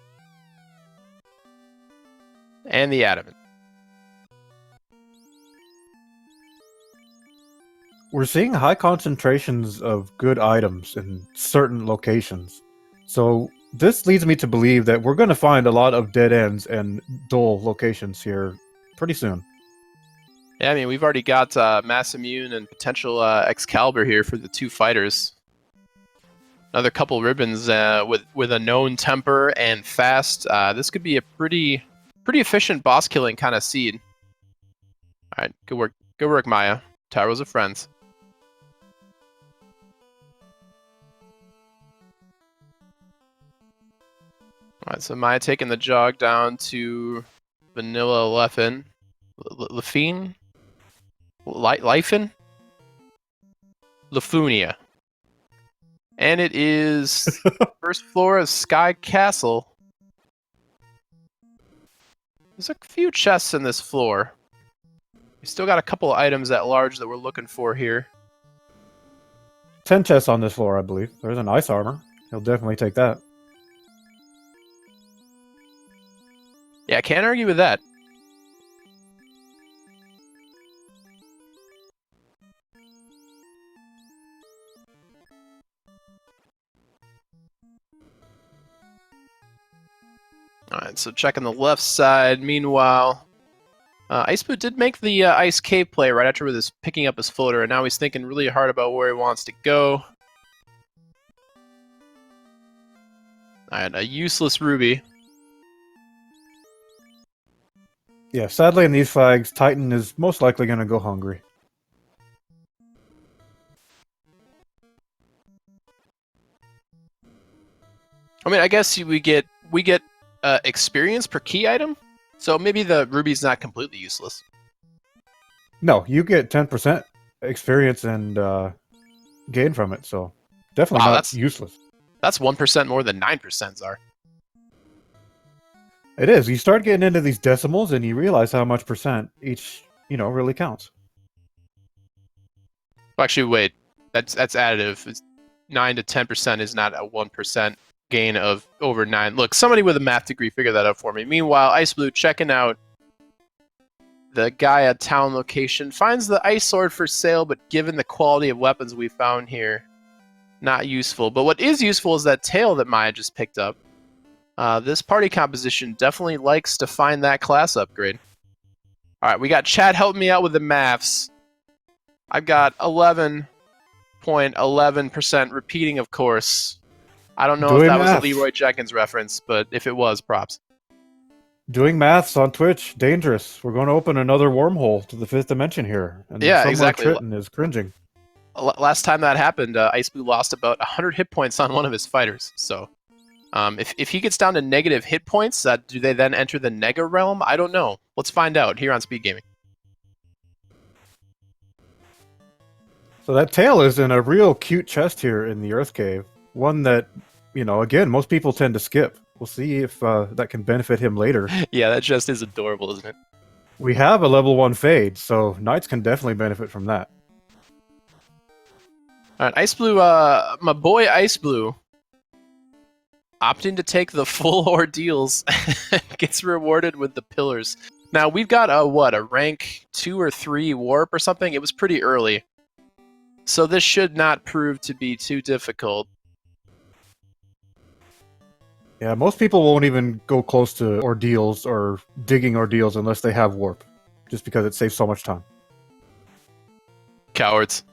Speaker 1: And the adamant.
Speaker 2: We're seeing high concentrations of good items in certain locations. So this leads me to believe that we're going to find a lot of dead ends and dull locations here pretty soon.
Speaker 1: Yeah, I mean, we've already got Mass Immune and potential Excalibur here for the two fighters. Another couple ribbons with a known temper and fast. This could be a pretty efficient boss killing kind of seed. All right, good work, Maya. Tyro's of friends. All right, so Maya taking the jog down to Vanilla Leffen. Lefine? Lifen? Lafunia. And it is first floor of Sky Castle. There's a few chests in this floor. We still got a couple of items at large that we're looking for here.
Speaker 2: 10 chests on this floor, I believe. There's an ice armor. He'll definitely take that.
Speaker 1: Yeah, I can't argue with that. Alright, so checking the left side. Meanwhile, ichBinmiah did make the ice cave play right after he was picking up his floater, and now he's thinking really hard about where he wants to go. Alright, a useless ruby.
Speaker 2: Yeah, sadly in these flags, Titan is most likely going to go hungry.
Speaker 1: I mean, I guess we get experience per key item, so maybe the ruby's not completely useless.
Speaker 2: No, you get 10% experience and gain from it, so definitely not useless.
Speaker 1: That's 1% more than 9%, Zar.
Speaker 2: It is. You start getting into these decimals and you realize how much percent each, really counts.
Speaker 1: Actually, wait. That's additive. It's 9 to 10% is not a 1% gain of over 9. Look, somebody with a math degree figure that out for me. Meanwhile, xIceblue checking out the Gaia town location, finds the ice sword for sale, but given the quality of weapons we found here, not useful. But what is useful is that tail that Maya just picked up. This party composition definitely likes to find that class upgrade. All right, we got Chad helping me out with the maths. I've got 11.11% repeating, of course. I don't know if
Speaker 2: Doing
Speaker 1: that was a
Speaker 2: maths.
Speaker 1: Leroy Jenkins reference, but if it was, props.
Speaker 2: Doing maths on Twitch, dangerous. We're going to open another wormhole to the 5th dimension here. And
Speaker 1: Yeah,
Speaker 2: somewhere
Speaker 1: exactly.
Speaker 2: Triton is cringing.
Speaker 1: Last time that happened, xIceblue lost about 100 hit points on one of his fighters. So if he gets down to negative hit points, do they then enter the Nega realm? I don't know. Let's find out here on Speed Gaming.
Speaker 2: So that tail is in a real cute chest here in the Earth Cave. One that, again, most people tend to skip. We'll see if that can benefit him later.
Speaker 1: Yeah, that just is adorable, isn't it?
Speaker 2: We have a level 1 fade, so Knights can definitely benefit from that.
Speaker 1: All right, xIceblue, my boy xIceblue, opting to take the full ordeals, gets rewarded with the pillars. Now, we've got a rank 2 or 3 warp or something? It was pretty early. So this should not prove to be too difficult.
Speaker 2: Yeah, most people won't even go close to ordeals or digging ordeals unless they have warp, just because it saves so much time.
Speaker 1: Cowards.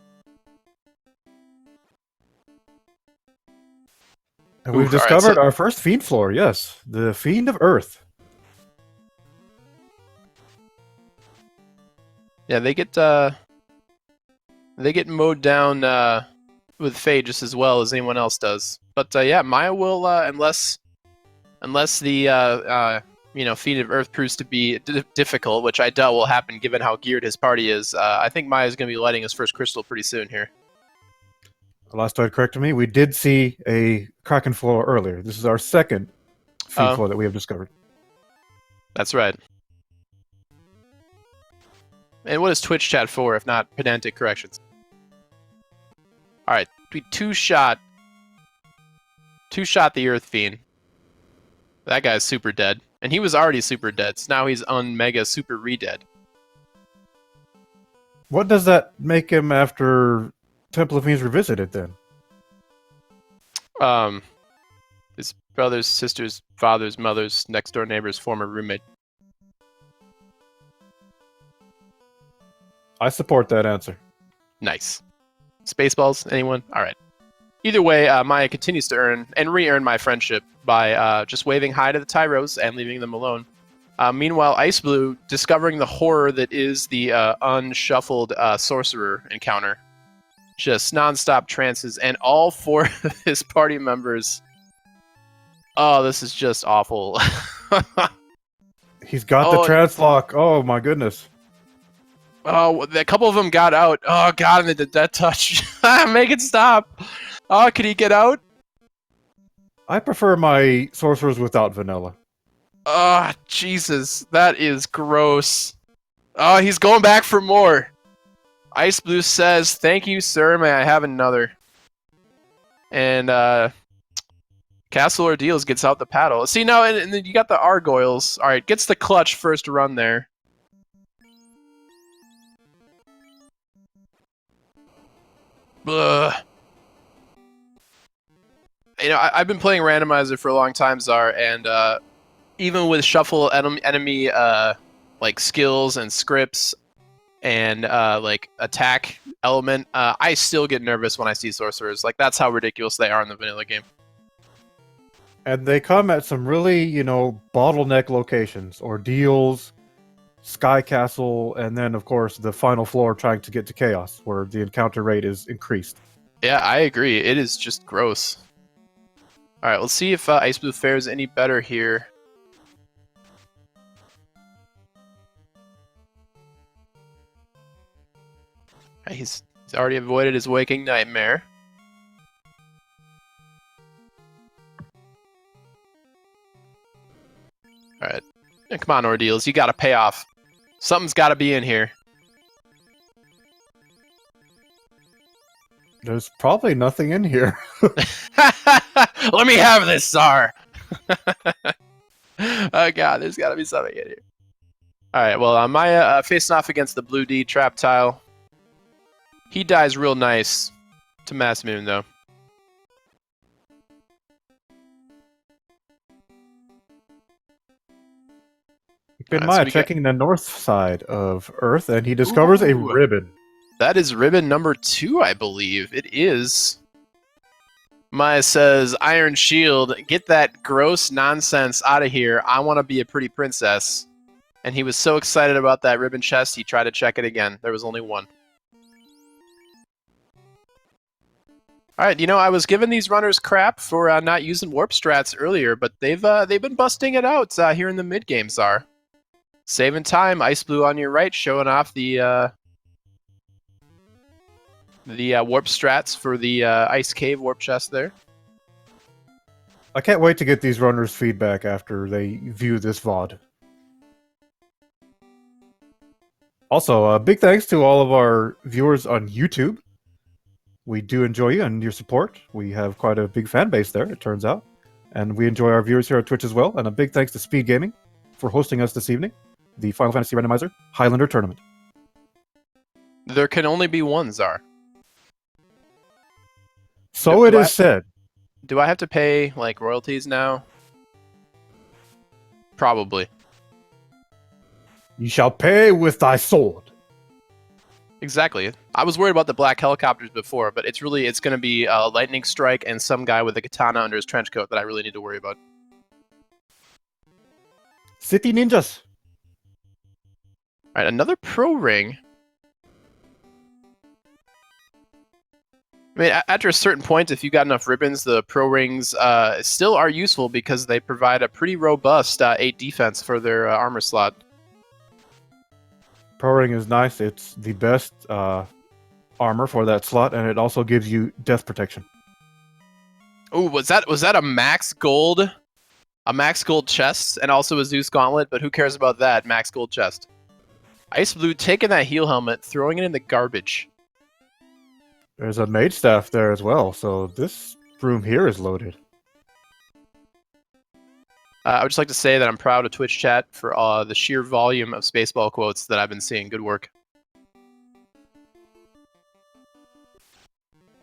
Speaker 2: And we've discovered our first fiend floor, yes. The Fiend of Earth.
Speaker 1: Yeah, they get mowed down with Fade just as well as anyone else does. But yeah, Maya will, unless the Fiend of Earth proves to be difficult, which I doubt will happen given how geared his party is, I think Maya's going to be lighting his first crystal pretty soon here.
Speaker 2: Alastoid corrected me. We did see a Kraken floor earlier. This is our second fiend floor that we have discovered.
Speaker 1: That's right. And what is Twitch chat for if not pedantic corrections? All right, we two-shot the Earth Fiend. That guy's super dead. And he was already super dead, so now he's mega super re-dead.
Speaker 2: What does that make him after Temple of Fiends Revisited, then?
Speaker 1: His brother's, sister's, father's, mother's, next-door neighbor's former roommate.
Speaker 2: I support that answer.
Speaker 1: Nice. Spaceballs, anyone? All right. Either way, Maya continues to earn and re-earn my friendship by just waving hi to the Tyros and leaving them alone. Meanwhile, xIceblue, discovering the horror that is the unshuffled sorcerer encounter, just non-stop trances, and all 4 of his party members. Oh, this is just awful.
Speaker 2: He's got the trance lock. Oh my goodness.
Speaker 1: Oh, a couple of them got out. Oh god, and they did that touch. Make it stop. Oh, could he get out?
Speaker 2: I prefer my sorcerers without vanilla.
Speaker 1: Oh, Jesus. That is gross. Oh, he's going back for more. xIceblue says, "Thank you, sir. May I have another?" And Castle Ordeals gets out the paddle. See, now, and then you got the Argoyles. All right, gets the clutch first run there. Ugh. I've been playing Randomizer for a long time, Czar, and even with shuffle enemy like skills and scripts and like attack element, I still get nervous when I see sorcerers. Like, that's how ridiculous they are in the vanilla game.
Speaker 2: And they come at some really, bottleneck locations, ordeals, Sky Castle, and then, of course, the final floor trying to get to Chaos, where the encounter rate is increased.
Speaker 1: Yeah, I agree. It is just gross. All right, let's see if xIceblue fares any better here. He's already avoided his waking nightmare. All right, come on, Ordeals, you got to pay off. Something's got to be in here.
Speaker 2: There's probably nothing in here.
Speaker 1: Let me have this, Czar. Oh god, there's got to be something in here. All right, well, Maya facing off against the blue D trap tile. He dies real nice to Mass Moon, though.
Speaker 2: ichbinmiah checking the north side of Earth, and he discovers a ribbon.
Speaker 1: That is ribbon number 2, I believe. It is. Maya says, Iron Shield, get that gross nonsense out of here. I want to be a pretty princess. And he was so excited about that ribbon chest, he tried to check it again. There was only one. Alright, you know, I was giving these runners crap for not using warp strats earlier, but they've been busting it out here in the mid-game, Czar. Saving time, xIceblue on your right, showing off the warp strats for the Ice Cave warp chest there.
Speaker 2: I can't wait to get these runners' feedback after they view this VOD. Also, big thanks to all of our viewers on YouTube. We do enjoy you and your support. We have quite a big fan base there, it turns out. And we enjoy our viewers here at Twitch as well. And a big thanks to Speed Gaming for hosting us this evening, the Final Fantasy Randomizer Highlander Tournament.
Speaker 1: There can only be one, Czar.
Speaker 2: So it is said.
Speaker 1: Do I have to pay, like, royalties now? Probably.
Speaker 2: You shall pay with thy sword.
Speaker 1: Exactly. I was worried about the black helicopters before, but it's going to be a lightning strike and some guy with a katana under his trench coat that I really need to worry about.
Speaker 2: City ninjas.
Speaker 1: All right, another pro ring. I mean, after a certain point, if you got enough ribbons, the pro rings still are useful because they provide a pretty robust 8 defense for their armor slot.
Speaker 2: Pro ring is nice. It's the best armor for that slot, and it also gives you death protection.
Speaker 1: Oh, was that a max gold? A max gold chest and also a Zeus gauntlet, but who cares about that max gold chest? xIceblue taking that heal helmet, throwing it in the garbage.
Speaker 2: There's a mage staff there as well, so this room here is loaded.
Speaker 1: I would just like to say that I'm proud of Twitch chat for the sheer volume of Spaceball quotes that I've been seeing. Good work.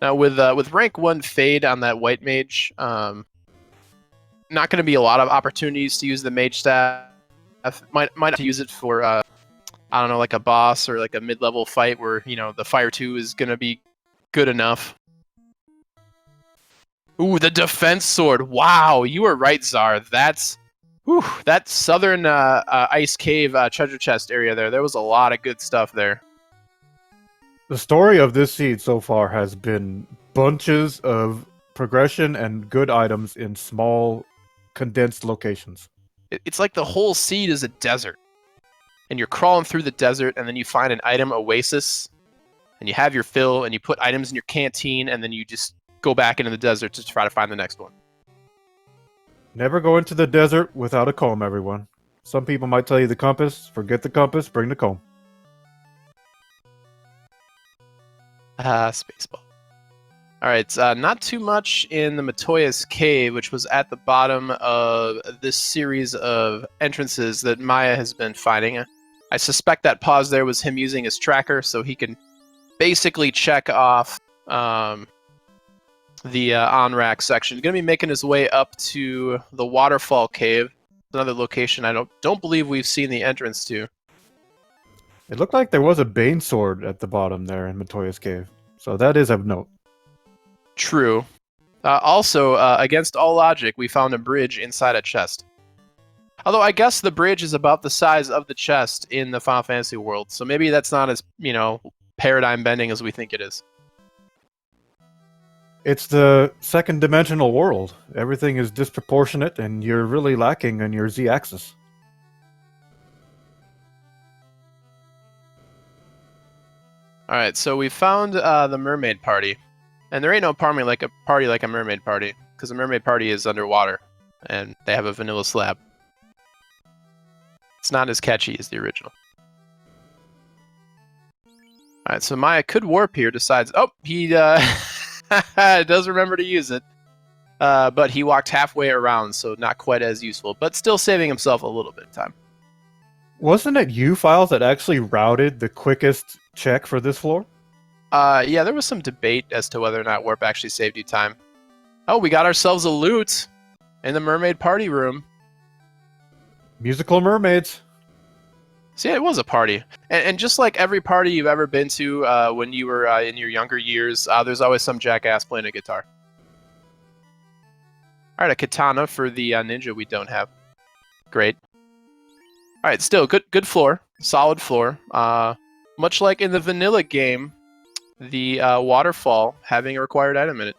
Speaker 1: Now with rank 1 Fade on that white mage, not going to be a lot of opportunities to use the mage staff. Might have to use it for I don't know, like a boss or like a mid-level fight where, you know, the Fire 2 is going to be good enough. Ooh, the defense sword. Wow, you were right, Czar. That's that southern ice cave treasure chest area there. There was a lot of good stuff there.
Speaker 2: The story of this seed so far has been bunches of progression and good items in small, condensed locations.
Speaker 1: It's like the whole seed is a desert. And you're crawling through the desert, and then you find an item oasis, and you have your fill, and you put items in your canteen, and then you just go back into the desert to try to find the next one.
Speaker 2: Never go into the desert without a comb, everyone. Some people might tell you the compass. Forget the compass, bring the comb.
Speaker 1: Spaceball. Alright, not too much in the Matoya's Cave, which was at the bottom of this series of entrances that Maya has been finding. I suspect that pause there was him using his tracker, so he can basically check off the on-rack section. He's going to be making his way up to the Waterfall Cave, another location I don't believe we've seen the entrance to.
Speaker 2: It looked like there was a Bane sword at the bottom there in Matoya's Cave, so that is of note.
Speaker 1: True. Also, against all logic, we found a bridge inside a chest. Although I guess the bridge is about the size of the chest in the Final Fantasy world, so maybe that's not as, you know, paradigm bending as we think it is.
Speaker 2: It's the second dimensional world. Everything is disproportionate, and you're really lacking on your Z-axis.
Speaker 1: Alright, so we found the mermaid party. And there ain't no party like a mermaid party, because a mermaid party is underwater, and they have a vanilla slab. It's not as catchy as the original. Alright, so Maya could warp here, decides... Oh, he It does remember to use it. But he walked halfway around, so not quite as useful, but still saving himself a little bit of time.
Speaker 2: Wasn't it you, Files, that actually routed the quickest check for this floor?
Speaker 1: Yeah, there was some debate as to whether or not warp actually saved you time. Oh, we got ourselves a loot in the mermaid party room.
Speaker 2: Musical mermaids.
Speaker 1: See, it was a party. And just like every party you've ever been to when you were in your younger years, there's always some jackass playing a guitar. All right, a katana for the ninja we don't have. Great. All right, still good floor. Solid floor. Much like in the vanilla game, the waterfall having a required item in it.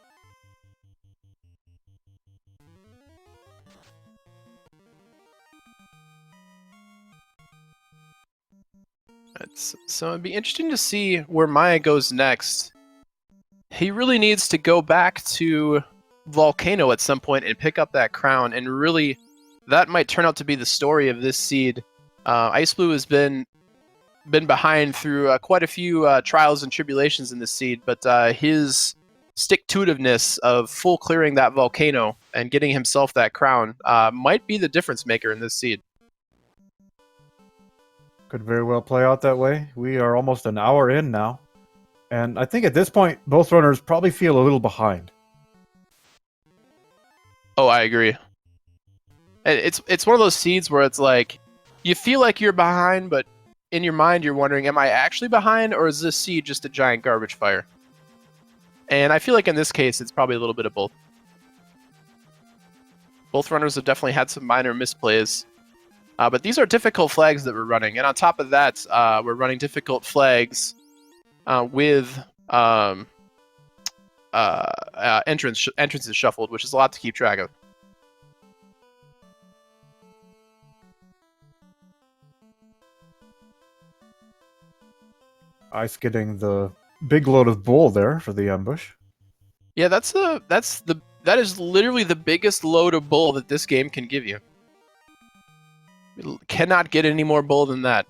Speaker 1: So it'd be interesting to see where Maya goes next. He really needs to go back to Volcano at some point and pick up that crown, and really, that might turn out to be the story of this seed. ichBlue has been behind through quite a few trials and tribulations in this seed, but his stick-to-itiveness of full clearing that volcano and getting himself that crown might be the difference maker in this seed.
Speaker 2: Could very well play out that way. We are almost an hour in now, and I think at this point, both runners probably feel a little behind.
Speaker 1: Oh, I agree. It's one of those seeds where it's like, you feel like you're behind, but in your mind you're wondering, am I actually behind, or is this seed just a giant garbage fire? And I feel like in this case, it's probably a little bit of both. Both runners have definitely had some minor misplays. But these are difficult flags that we're running. And on top of that, we're running difficult flags with entrances shuffled, which is a lot to keep track of.
Speaker 2: Ice getting the big load of bull there for the ambush.
Speaker 1: Yeah, that is literally the biggest load of bull that this game can give you. It cannot get any more bull than that.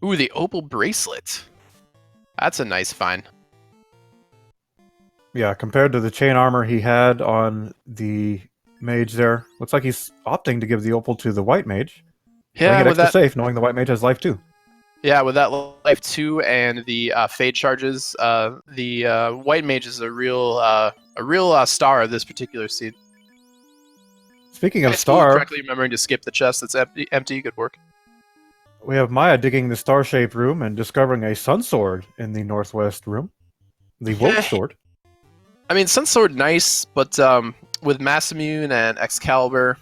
Speaker 1: Ooh, the opal bracelet. That's a nice find.
Speaker 2: Yeah, compared to the chain armor he had on the mage there, looks like he's opting to give the opal to the white mage.
Speaker 1: Yeah,
Speaker 2: playing it
Speaker 1: with
Speaker 2: extra
Speaker 1: that,
Speaker 2: safe, knowing the white mage has life too.
Speaker 1: yeah, with that life 2 and the fade charges, the white mage is a real star of this particular seed.
Speaker 2: Speaking of
Speaker 1: If
Speaker 2: star,
Speaker 1: correctly remembering to skip the chest that's empty, good work.
Speaker 2: we have Maya digging the star-shaped room and discovering a sun sword in the northwest room. The woke sword.
Speaker 1: I mean, Sun Sword, nice, but with Masamune and Excalibur,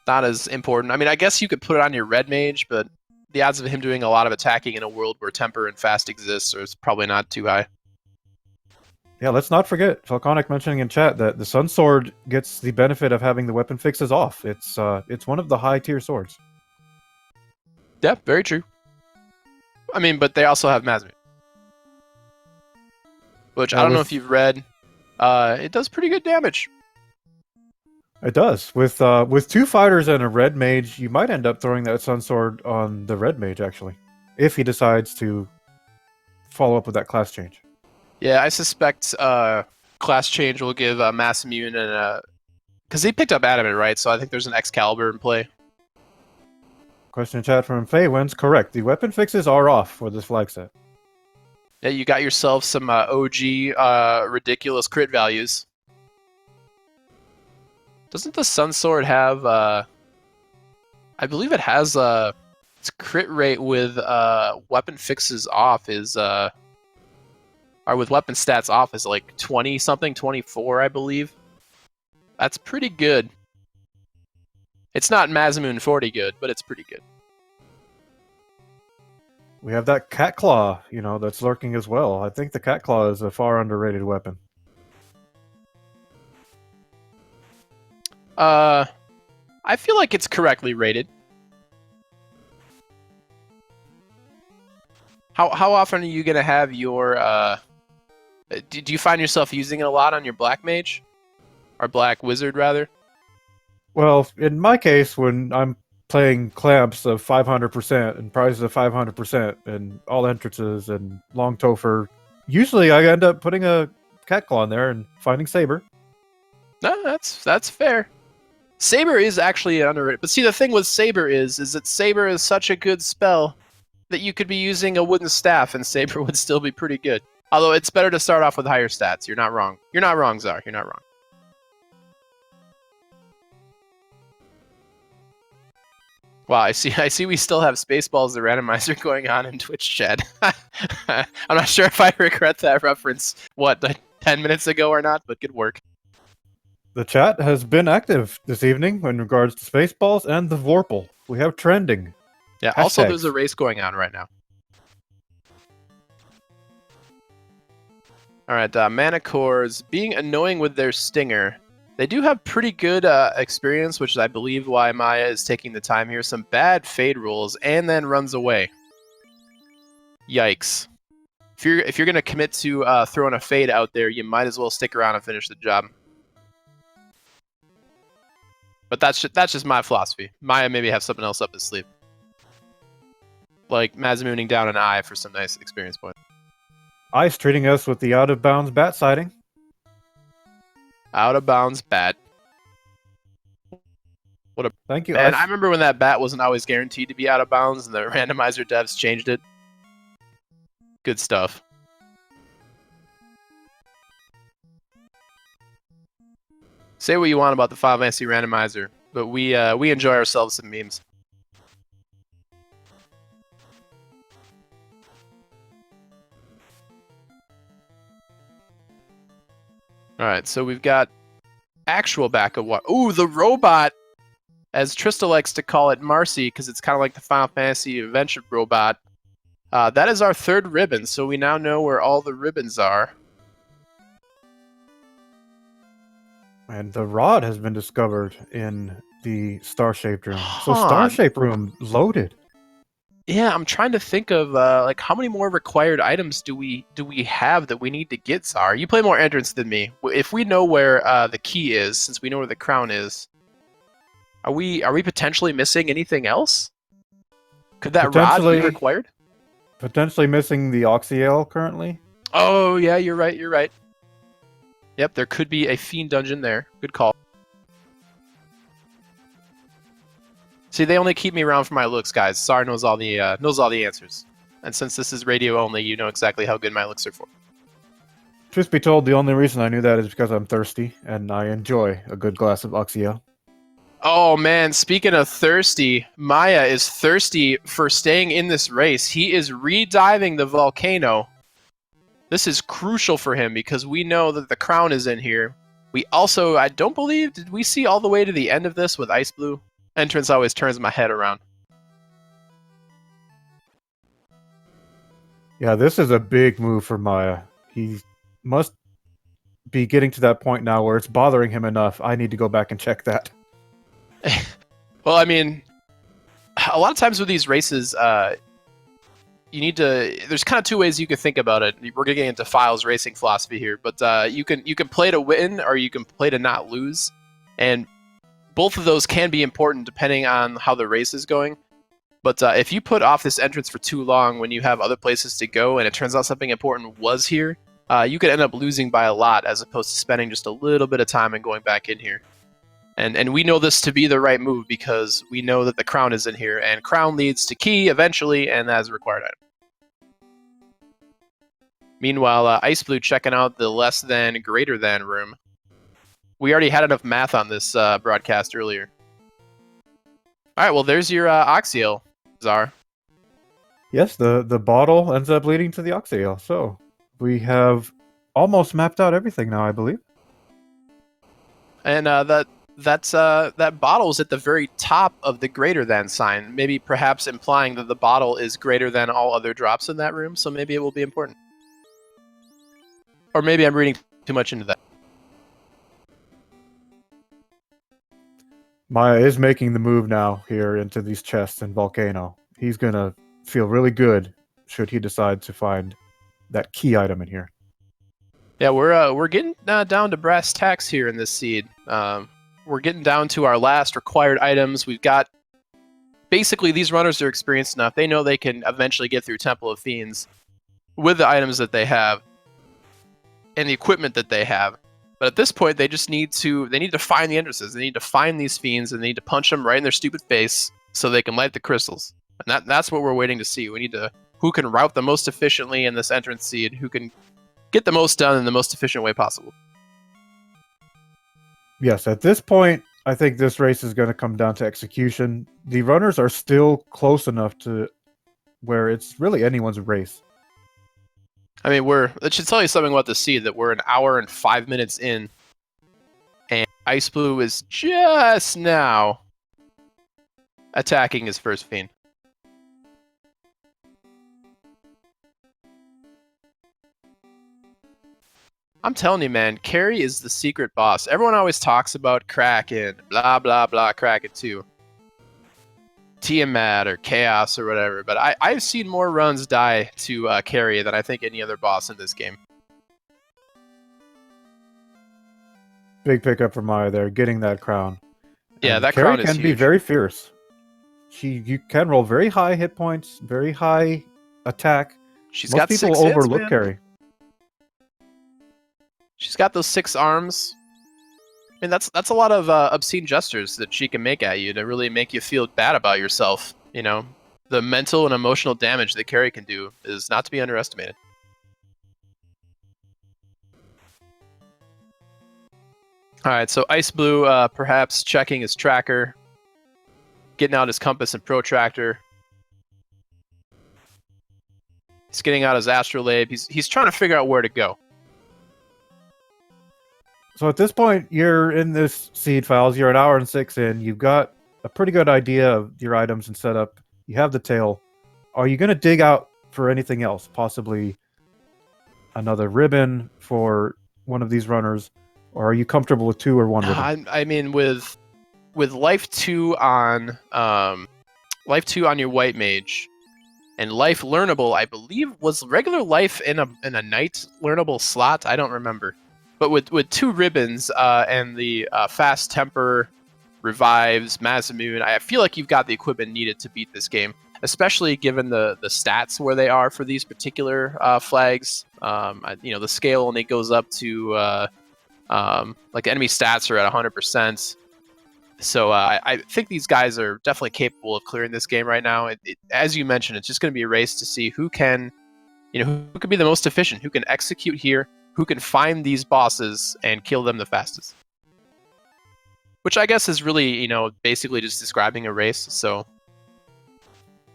Speaker 1: not as important. I mean, I guess you could put it on your red mage, but the odds of him doing a lot of attacking in a world where temper and fast exists is probably not too high.
Speaker 2: Yeah, let's not forget Falconic mentioning in chat that the sun sword gets the benefit of having the weapon fixes off. It's one of the high tier swords.
Speaker 1: Yeah, very true. I mean, but they also have Masamune, which I don't know if you've read. It does pretty good damage.
Speaker 2: It does. With two fighters and a red mage, you might end up throwing that sun sword on the red mage, actually, if he decides to follow up with that class change.
Speaker 1: Yeah, I suspect class change will give Masamune and because he picked up Adamant, right? So I think there's an Excalibur in play.
Speaker 2: Question in chat from Faywin's correct. The weapon fixes are off for this flag set.
Speaker 1: Yeah, you got yourself some OG ridiculous crit values. Doesn't the Sun Sword have? I believe it has its crit rate with weapon fixes off is or with weapon stats off is like 20 something, 24, I believe. That's pretty good. It's not Masamune 40 good, but it's pretty good.
Speaker 2: We have that cat claw, that's lurking as well. I think the cat claw is a far underrated weapon.
Speaker 1: I feel like it's correctly rated. How often are you gonna have your do you find yourself using it a lot on your black mage? Or black wizard, rather?
Speaker 2: Well, in my case, when I'm playing clamps of 500% and prizes of 500% and all entrances and long Topher. Usually I end up putting a cat claw in there and finding Saber.
Speaker 1: No, that's fair. Saber is actually underrated. But see, the thing with Saber is that Saber is such a good spell that you could be using a wooden staff and Saber would still be pretty good. Although it's better to start off with higher stats. You're not wrong. You're not wrong, Czar. You're not wrong. Wow, I see we still have Spaceballs the Randomizer going on in Twitch chat. I'm not sure if I regret that reference, 10 minutes ago or not, but good work.
Speaker 2: The chat has been active this evening in regards to Spaceballs and the Vorpal. We have trending.
Speaker 1: Yeah,
Speaker 2: Hashtags.
Speaker 1: Also there's a race going on right now. Alright, Manacores being annoying with their Stinger. They do have pretty good experience, which is, I believe, why Maya is taking the time here. Some bad fade rules, and then runs away. Yikes. If you're going to commit to throwing a fade out there, you might as well stick around and finish the job. But that's just my philosophy. Maya maybe have something else up his sleeve. Like Mazamooning down an eye for some nice experience points.
Speaker 2: Ice treating us with the out-of-bounds bat sighting.
Speaker 1: Out of bounds bat. What a
Speaker 2: Thank you.
Speaker 1: man!
Speaker 2: Ice.
Speaker 1: I remember when that bat wasn't always guaranteed to be out of bounds, and the randomizer devs changed it. Good stuff. Say what you want about the Final Fantasy randomizer, but we enjoy ourselves some memes. All right, so we've got actual backup. Ooh, the robot, as Trista likes to call it, Marcy, because it's kind of like the Final Fantasy Adventure robot. That is our third ribbon, so we now know where all the ribbons are.
Speaker 2: And the rod has been discovered in the star-shaped room. So
Speaker 1: Huh.
Speaker 2: star-shaped room loaded.
Speaker 1: Yeah, I'm trying to think of like how many more required items do we have that we need to get, Czar? You play more entrance than me. If we know where the key is, since we know where the crown is, are we potentially missing anything else? Could that rod be required?
Speaker 2: Potentially missing the Oxyale currently.
Speaker 1: Oh yeah, you're right. You're right. Yep, there could be a fiend dungeon there. Good call. See, they only keep me around for my looks, guys. Sar knows all the answers, and since this is radio only, you know exactly how good my looks are for.
Speaker 2: Truth be told, the only reason I knew that is because I'm thirsty, and I enjoy a good glass of Oxyale.
Speaker 1: Oh man, speaking of thirsty, Maya is thirsty for staying in this race. He is rediving the volcano. This is crucial for him because we know that the crown is in here. We also, I don't believe, did we see all the way to the end of this with xIceblue? Entrance always turns my head around.
Speaker 2: Yeah, this is a big move for Maya. He must be getting to that point now where it's bothering him enough. I need to go back and check that.
Speaker 1: Well, I mean, a lot of times with these races, you need to. There's kind of two ways you can think about it. We're gonna get into Files racing philosophy here, but you can play to win or you can play to not lose, and both of those can be important depending on how the race is going. But if you put off this entrance for too long when you have other places to go and it turns out something important was here, you could end up losing by a lot as opposed to spending just a little bit of time and going back in here. And we know this to be the right move because we know that the crown is in here, and crown leads to key eventually, and that is a required item. Meanwhile, xIceblue checking out the less than greater than room. We already had enough math on this broadcast earlier. All right, well, there's your Oxyale, Czar.
Speaker 2: Yes, the bottle ends up leading to the Oxyale. So we have almost mapped out everything now, I believe.
Speaker 1: And that bottle is at the very top of the greater than sign, maybe perhaps implying that the bottle is greater than all other drops in that room, so maybe it will be important. Or maybe I'm reading too much into that.
Speaker 2: Maya is making the move now here into these chests in Volcano. He's gonna feel really good should he decide to find that key item in here.
Speaker 1: Yeah, we're getting down to brass tacks here in this seed. We're getting down to our last required items. We've got basically these runners are experienced enough. They know they can eventually get through Temple of Fiends with the items that they have and the equipment that they have. But at this point, they just need to find the entrances. They need to find these fiends and they need to punch them right in their stupid face so they can light the crystals. And that's what we're waiting to see. We need to who can route the most efficiently in this entrance seed, who can get the most done in the most efficient way possible.
Speaker 2: Yes, at this point, I think this race is going to come down to execution. The runners are still close enough to where it's really anyone's race.
Speaker 1: I mean, it should tell you something about the seed that we're an hour and 5 minutes in, and ichBinmiah is just now attacking his first fiend. I'm telling you, man, Carrie is the secret boss. Everyone always talks about Kraken, blah, blah, blah, Kraken 2. Tiamat or Chaos or whatever, but I've seen more runs die to Carrie than I think any other boss in this game.
Speaker 2: Big pickup for Maya there, getting that crown.
Speaker 1: Yeah,
Speaker 2: and
Speaker 1: that
Speaker 2: Carrie
Speaker 1: crown is
Speaker 2: can be
Speaker 1: huge.
Speaker 2: very fierce. You can roll very high hit points, very high attack.
Speaker 1: She's
Speaker 2: Most
Speaker 1: got
Speaker 2: people
Speaker 1: 6 hits,
Speaker 2: overlook
Speaker 1: man.
Speaker 2: Carrie.
Speaker 1: She's got those 6 arms. I mean, that's a lot of obscene gestures that she can make at you to really make you feel bad about yourself. You know, the mental and emotional damage that Carrie can do is not to be underestimated. All right, so ichBinmiah perhaps checking his tracker, getting out his compass and protractor. He's getting out his astrolabe. He's trying to figure out where to go.
Speaker 2: So at this point, you're in this seed files. You're an hour and 6 in. You've got a pretty good idea of your items and setup. You have the tail. Are you going to dig out for anything else? Possibly another ribbon for one of these runners, or are you comfortable with 2 or 1 ribbon?
Speaker 1: I mean, with life 2 on your white mage, and life learnable, I believe was regular life in a night learnable slot. I don't remember. But with 2 ribbons and the fast temper, revives, Masamune, I feel like you've got the equipment needed to beat this game, especially given the stats where they are for these particular flags. The scale only goes up to like the enemy stats are at 100%. So I think these guys are definitely capable of clearing this game right now. As you mentioned, it's just going to be a race to see who can be the most efficient, who can execute here, who can find these bosses and kill them the fastest. Which I guess is really, basically just describing a race. So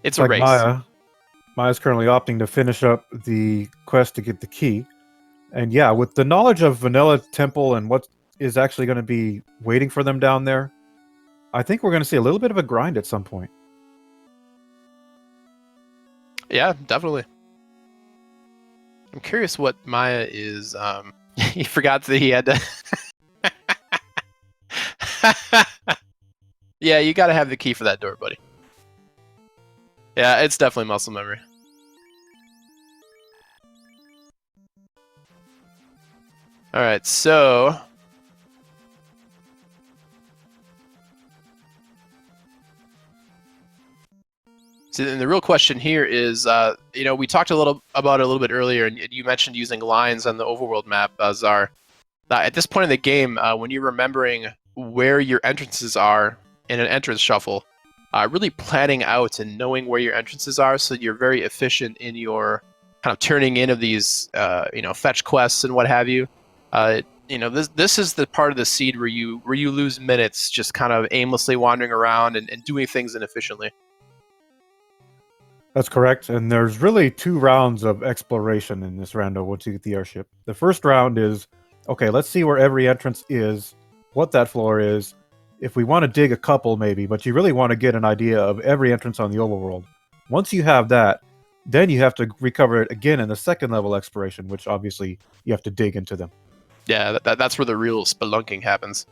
Speaker 1: it's a race.
Speaker 2: Maya's currently opting to finish up the quest to get the key. And yeah, with the knowledge of Vanilla Temple and what is actually going to be waiting for them down there, I think we're going to see a little bit of a grind at some point. Yeah,
Speaker 1: definitely. I'm curious what Maya is. He forgot that he had to. Yeah, you got to have the key for that door, buddy. Yeah, it's definitely muscle memory. All right, so. So the real question here is, we talked about it a little bit earlier, and you mentioned using lines on the overworld map, Zar. At this point in the game, when you're remembering where your entrances are in an entrance shuffle, really planning out and knowing where your entrances are, so you're very efficient in your kind of turning in of these, fetch quests and what have you. This is the part of the seed where you lose minutes just kind of aimlessly wandering around and doing things inefficiently.
Speaker 2: That's correct, and there's really 2 rounds of exploration in this rando once you get the airship. The first round is, okay, let's see where every entrance is, what that floor is, if we want to dig a couple maybe, but you really want to get an idea of every entrance on the overworld. Once you have that, then you have to recover it again in the second level exploration, which obviously you have to dig into them.
Speaker 1: Yeah, that's where the real spelunking happens.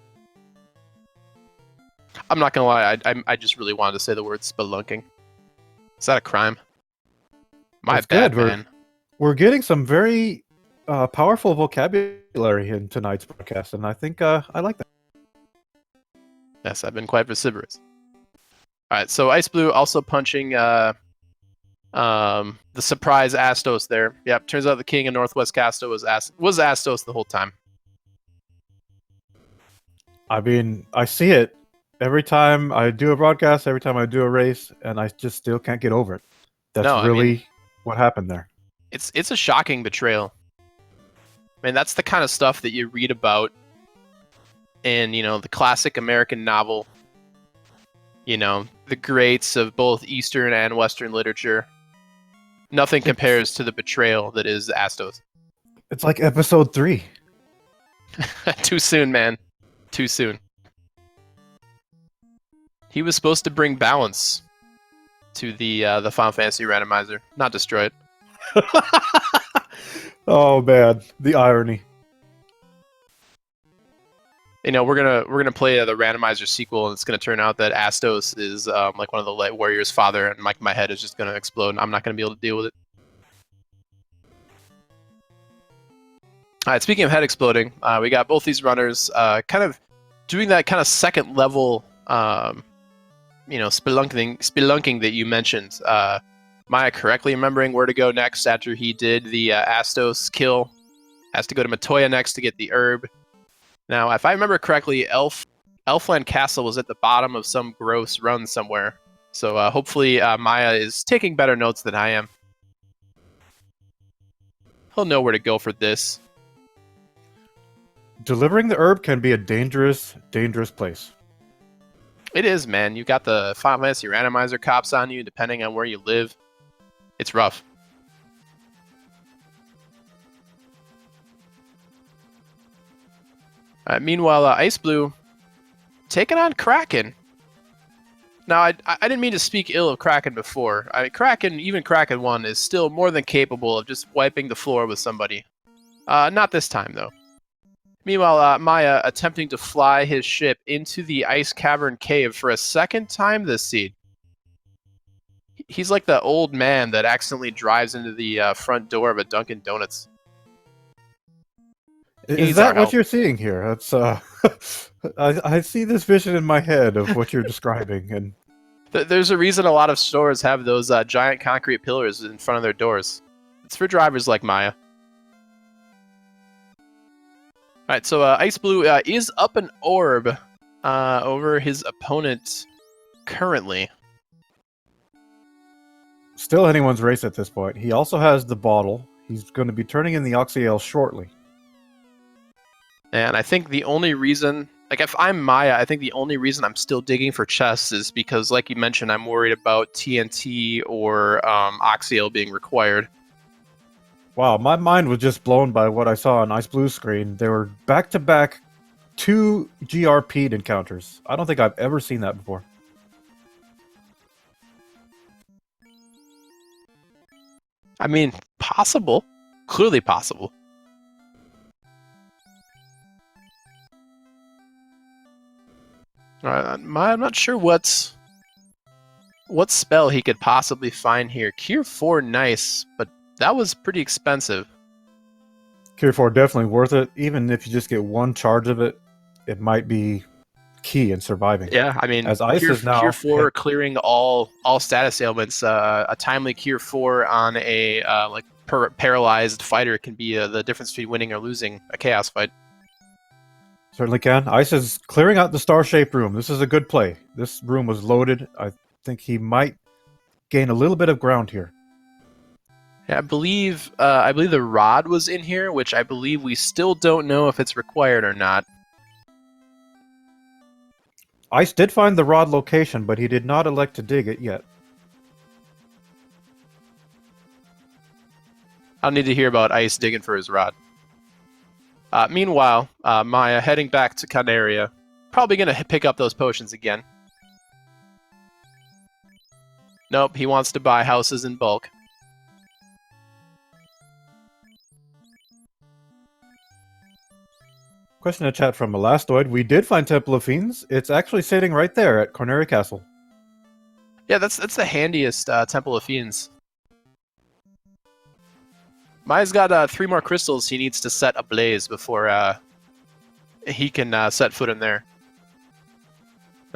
Speaker 1: I'm not gonna lie, I just really wanted to say the word spelunking. Is that a crime? My bad, man.
Speaker 2: We're getting some very powerful vocabulary in tonight's broadcast, and I think I like that.
Speaker 1: Yes, I've been quite vociferous. All right, so xIceblue also punching the surprise Astos there. Yep, turns out the king of Northwest Casto was Astos the whole time.
Speaker 2: I mean, I see it every time I do a broadcast, every time I do a race, and I just still can't get over it. That's
Speaker 1: No, I
Speaker 2: really
Speaker 1: mean,
Speaker 2: what happened there.
Speaker 1: it's a shocking betrayal. I mean, that's the kind of stuff that you read about in, the classic American novel. The greats of both Eastern and Western literature. Nothing compares to the betrayal that is Astos.
Speaker 2: It's like episode 3.
Speaker 1: Too soon, man. Too soon. He was supposed to bring balance to the Final Fantasy randomizer, not destroy it.
Speaker 2: Oh man, the irony.
Speaker 1: We're gonna play the randomizer sequel, and it's gonna turn out that Astos is like one of the Light Warriors' father, and my head is just gonna explode, and I'm not gonna be able to deal with it. All right, speaking of head exploding, we got both these runners kind of doing that kind of second level, spelunking that you mentioned. Maya correctly remembering where to go next after he did the Astos kill. Has to go to Matoya next to get the herb. Now, if I remember correctly, Elfland Castle was at the bottom of some gross run somewhere. So hopefully Maya is taking better notes than I am. He'll know where to go for this.
Speaker 2: Delivering the herb can be a dangerous, dangerous place.
Speaker 1: It is, man. You got the Final Fantasy randomizer cops on you, depending on where you live. It's rough. Meanwhile, xIceblue taking on Kraken. Now, I didn't mean to speak ill of Kraken before. Even Kraken 1 is still more than capable of just wiping the floor with somebody. Not this time, though. Meanwhile, Maya attempting to fly his ship into the ice cavern cave for a second time this seed. He's like the old man that accidentally drives into the front door of a Dunkin' Donuts.
Speaker 2: Is that what you're seeing here? That's I see this vision in my head of what you're describing, and
Speaker 1: there's a reason a lot of stores have those giant concrete pillars in front of their doors. It's for drivers like Maya. All right, so xIceblue is up an orb over his opponent currently.
Speaker 2: Still anyone's race at this point. He also has the bottle. He's going to be turning in the Oxyale shortly.
Speaker 1: And I think the only reason, like if I'm Maya, I think the only reason I'm still digging for chests is because, like you mentioned, I'm worried about TNT or Oxyale being required.
Speaker 2: Wow, my mind was just blown by what I saw on xIceBlue's screen. There were back-to-back 2 GRP'd encounters. I don't think I've ever seen that before.
Speaker 1: I mean, possible. Clearly possible. I'm not sure what spell he could possibly find here. Cure 4, nice, but that was pretty expensive.
Speaker 2: Cure 4 definitely worth it. Even if you just get one charge of it, it might be key in surviving.
Speaker 1: Yeah, I mean,
Speaker 2: as Ice is now
Speaker 1: Cure 4 clearing all status ailments. A timely Cure 4 on a paralyzed fighter can be the difference between winning or losing a chaos fight.
Speaker 2: Certainly can. Ice is clearing out the star-shaped room. This is a good play. This room was loaded. I think he might gain a little bit of ground here.
Speaker 1: Yeah, I believe the rod was in here, which I believe we still don't know if it's required or not.
Speaker 2: Ice did find the rod location, but he did not elect to dig it yet.
Speaker 1: I'll need to hear about Ice digging for his rod. Meanwhile, Maya heading back to Candaria. Probably going to pick up those potions again. Nope, he wants to buy houses in bulk.
Speaker 2: Question in chat from Elastoid. We did find Temple of Fiends. It's actually sitting right there at Corneria Castle.
Speaker 1: Yeah, that's the handiest Temple of Fiends. Maya's got 3 more crystals he needs to set ablaze before he can set foot in there.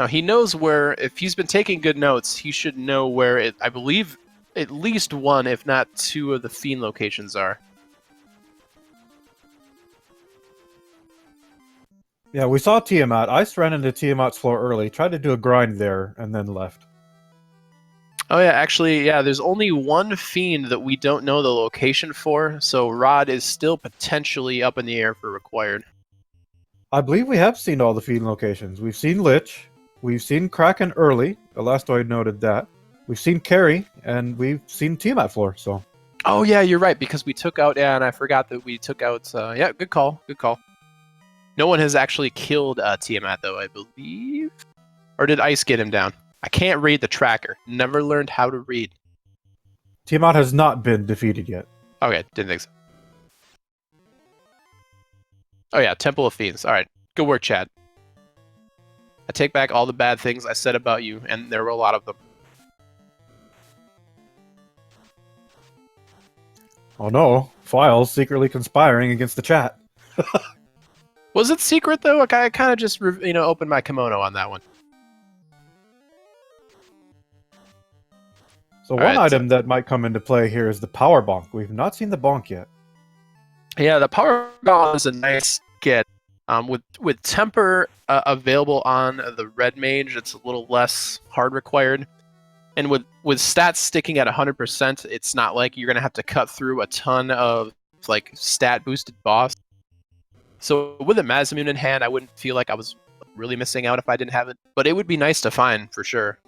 Speaker 1: Now he knows where. If he's been taking good notes, he should know where it. I believe at least one, if not two, of the fiend locations are.
Speaker 2: Yeah, we saw Tiamat. Ice ran into Tiamat's floor early, tried to do a grind there, and then left.
Speaker 1: Oh yeah, actually, yeah. There's only one fiend that we don't know the location for, so Rod is still potentially up in the air for required.
Speaker 2: I believe we have seen all the fiend locations. We've seen Lich, we've seen Kraken early. Elastoid noted that. We've seen Carry, and we've seen Tiamat floor. So.
Speaker 1: Oh yeah, you're right, because we took out. Yeah, and I forgot that we took out. Yeah, good call. Good call. No one has actually killed Tiamat, though, I believe. Or did Ice get him down? I can't read the tracker. Never learned how to read.
Speaker 2: Tiamat has not been defeated yet.
Speaker 1: Okay, didn't think so. Oh yeah, Temple of Fiends. All right, good work, Chad. I take back all the bad things I said about you, and there were a lot of them.
Speaker 2: Oh no, Files secretly conspiring against the chat.
Speaker 1: Was it secret, though? I kind of just, opened my kimono on that one.
Speaker 2: So one item that might come into play here is the Power Bonk. We've not seen the Bonk yet.
Speaker 1: Yeah, the Power Bonk is a nice get. With Temper available on the Red Mage, it's a little less hard required. And with stats sticking at 100%, it's not like you're going to have to cut through a ton of stat boosted boss. So with a Mazamune in hand, I wouldn't feel like I was really missing out if I didn't have it. But it would be nice to find, for sure.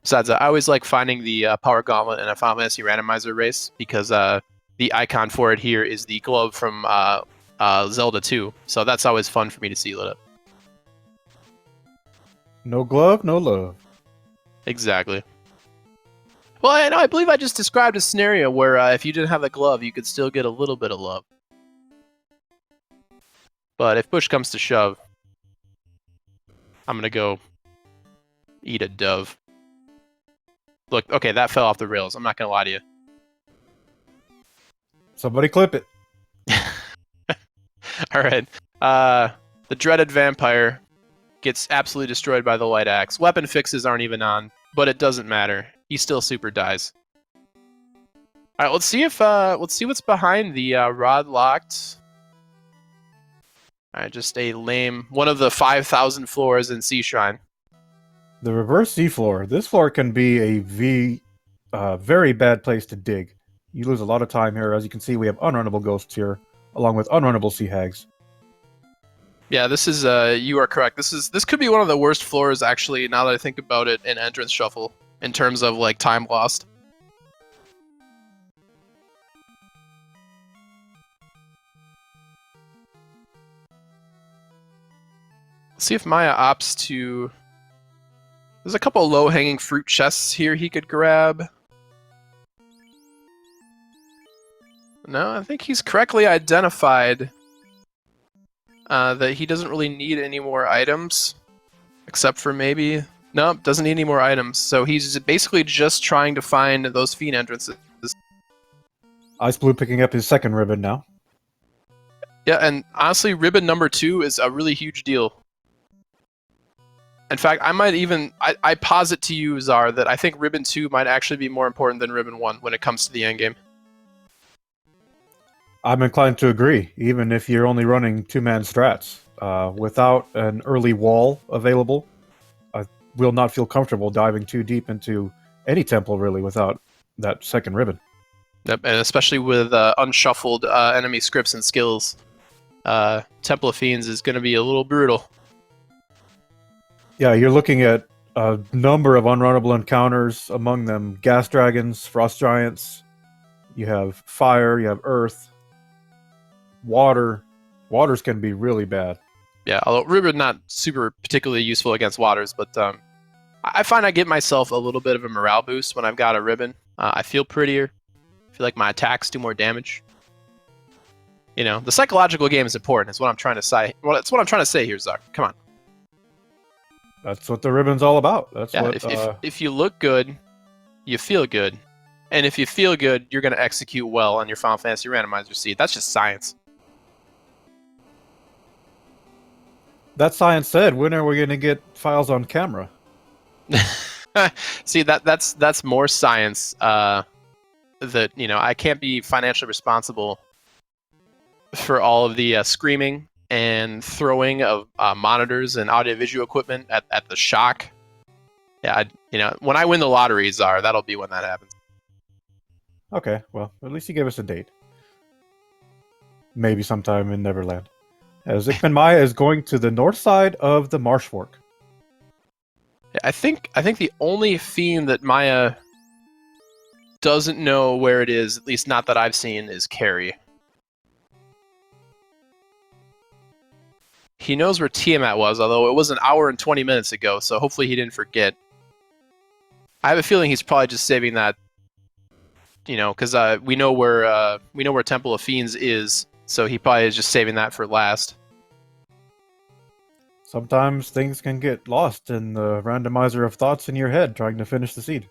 Speaker 1: Besides, I always like finding the Power Gauntlet in a Final Fantasy Randomizer race, because the icon for it here is the glove from Zelda 2. So that's always fun for me to see lit up.
Speaker 2: No glove, no love.
Speaker 1: Exactly. Well, I believe I just described a scenario where if you didn't have the glove, you could still get a little bit of love. But if push comes to shove, I'm going to go eat a dove. Look, okay, that fell off the rails. I'm not going to lie to you.
Speaker 2: Somebody clip it.
Speaker 1: All right. The dreaded vampire gets absolutely destroyed by the light axe. Weapon fixes aren't even on, but it doesn't matter. He still super dies. All right, let's see what's behind the rod locked. All right, just a lame one of the 5,000 floors in Sea Shrine.
Speaker 2: The reverse sea floor. This floor can be a very bad place to dig. You lose a lot of time here. As you can see, we have unrunnable ghosts here, along with unrunnable sea hags.
Speaker 1: Yeah, this is you are correct. This could be one of the worst floors, actually, now that I think about it, in Entrance Shuffle, in terms of time lost. Let's see if Maya opts to. There's a couple low-hanging fruit chests here he could grab. No, I think he's correctly identified that he doesn't really need any more items, except for maybe... No, doesn't need any more items. So he's basically just trying to find those fiend entrances.
Speaker 2: XIceblue picking up his second ribbon now.
Speaker 1: Yeah, and honestly, ribbon number 2 is a really huge deal. In fact, I might even... I posit to you, Czar, that I think ribbon 2 might actually be more important than ribbon 1 when it comes to the endgame.
Speaker 2: I'm inclined to agree, even if you're only running two-man strats. Without an early wall available, I will not feel comfortable diving too deep into any temple, really, without that second ribbon.
Speaker 1: Yep, and especially with unshuffled enemy scripts and skills, Temple of Fiends is going to be a little brutal.
Speaker 2: Yeah, you're looking at a number of unrunnable encounters, among them gas dragons, frost giants, you have fire, you have earth, water. Waters can be really bad.
Speaker 1: Yeah, although ribbon not super particularly useful against waters, but I find I get myself a little bit of a morale boost when I've got a ribbon. I feel prettier. I feel like my attacks do more damage. You know, the psychological game is important. Is what I'm trying to say. Well, that's what I'm trying to say here, Zar. Come on.
Speaker 2: That's what the ribbon's all about. That's
Speaker 1: yeah,
Speaker 2: what.
Speaker 1: If you look good, you feel good. And if you feel good, you're going to execute well on your Final Fantasy Randomizer seed. That's just science.
Speaker 2: That science said, when are we going to get files on camera?
Speaker 1: See, that's more science. That I can't be financially responsible for all of the screaming and throwing of monitors and audiovisual equipment at the shock. Yeah, when I win the lottery, Czar, that'll be when that happens.
Speaker 2: Okay, well, at least you gave us a date. Maybe sometime in Neverland. As ichbinmiah is going to the north side of the Marsh Fork.
Speaker 1: I think the only fiend that Maya doesn't know where it is, at least not that I've seen, is Carrie. He knows where Tiamat was, although it was an hour and 20 minutes ago, so hopefully he didn't forget. I have a feeling he's probably just saving that, because we know where Temple of Fiends is, so he probably is just saving that for last.
Speaker 2: Sometimes things can get lost in the randomizer of thoughts in your head trying to finish the seed.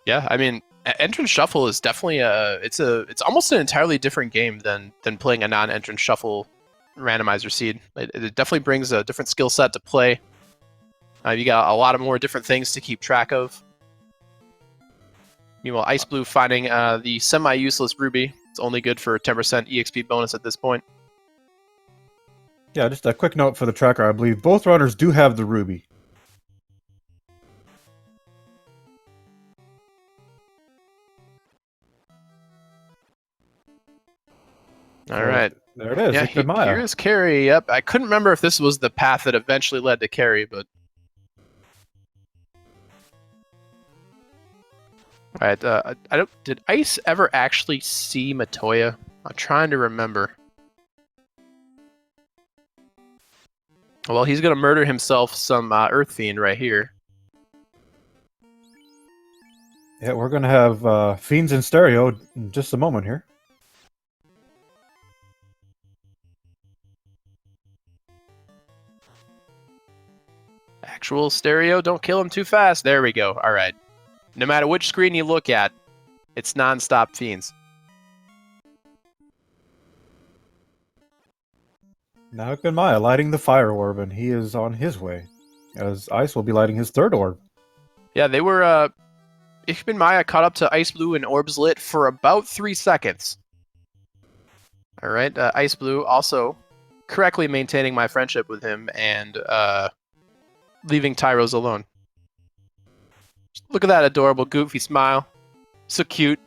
Speaker 1: Yeah, I mean, Entrance Shuffle is definitely it's almost an entirely different game than playing a non-Entrance Shuffle randomizer seed. It definitely brings a different skill set to play. You got a lot of more different things to keep track of. Meanwhile, ichBlue finding the semi-useless Ruby. It's only good for 10% EXP bonus at this point.
Speaker 2: Yeah, just a quick note for the tracker. I believe both runners do have the Ruby.
Speaker 1: All right.
Speaker 2: There it is.
Speaker 1: Yeah, here's Carrie. Yep. I couldn't remember if this was the path that eventually led to Carrie, but... All right. Did Ice ever actually see Matoya? I'm trying to remember. Well, he's gonna murder himself some Earth Fiend right here.
Speaker 2: Yeah, we're gonna have Fiends in stereo in just a moment here.
Speaker 1: Actual stereo, don't kill him too fast. There we go. All right. No matter which screen you look at, it's non-stop Fiends.
Speaker 2: Now ichbinmiah lighting the fire orb, and he is on his way, as Ice will be lighting his third orb.
Speaker 1: Yeah, they were. ichbinmiah caught up to ichBlue and orbs lit for about 3 seconds. All right, ichBlue also correctly maintaining my friendship with him and leaving Tyros alone. Just look at that adorable, goofy smile. So cute.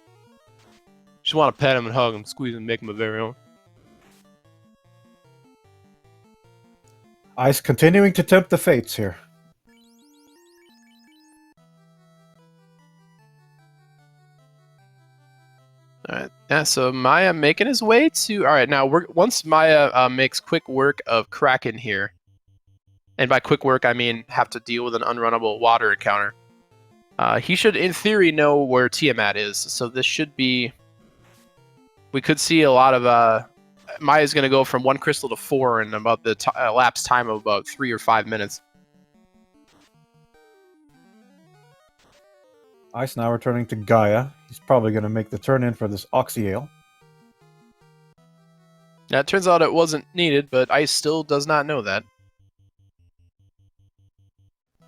Speaker 1: Just want to pet him and hug him, squeeze him, make him a very own.
Speaker 2: Ice continuing to tempt the fates here.
Speaker 1: Alright, yeah, so Maya making his way to... Alright, now, once Maya makes quick work of Kraken here, and by quick work, I mean have to deal with an unrunnable water encounter, he should, in theory, know where Tiamat is, so this should be... We could see a lot of... Maya's going to go from 1 crystal to 4 in about the elapsed time of about 3 or 5 minutes.
Speaker 2: Ice now returning to Gaia. He's probably going to make the turn in for this Oxy Ale.
Speaker 1: Now, it turns out it wasn't needed, but Ice still does not know that.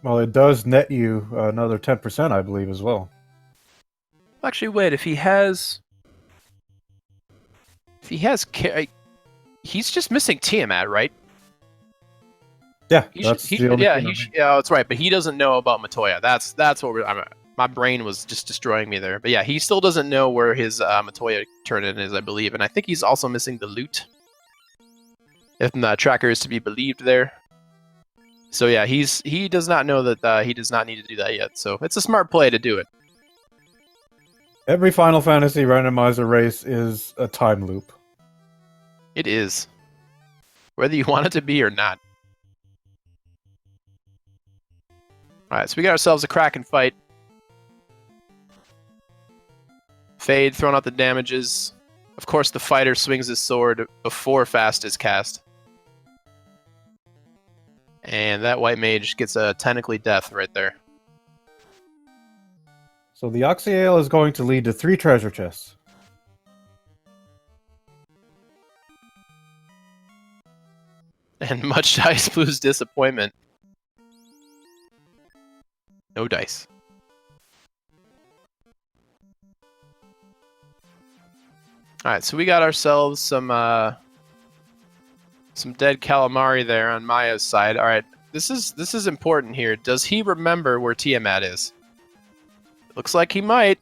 Speaker 2: Well, it does net you another 10%, I believe, as well.
Speaker 1: Actually, wait, if he has... He's just missing Tiamat, right?
Speaker 2: Yeah, that's
Speaker 1: right. But he doesn't know about Matoya. That's what my brain was just destroying me there. But yeah, he still doesn't know where his Matoya turn-in is, I believe, and I think he's also missing the loot, if the tracker is to be believed there. So yeah, he does not know that he does not need to do that yet. So it's a smart play to do it.
Speaker 2: Every Final Fantasy randomizer race is a time loop.
Speaker 1: It is. Whether you want it to be or not. Alright, so we got ourselves a Kraken fight. Fade, throwing out the damages. Of course, the fighter swings his sword before Fast is cast. And that white mage gets a technically death right there.
Speaker 2: So the Oxy Ale is going to lead to 3 treasure chests.
Speaker 1: And much to iCIceBlue's disappointment, no dice. All right, so we got ourselves some dead calamari there on Maya's side. All right, this is important here. Does he remember where Tiamat is? Looks like he might.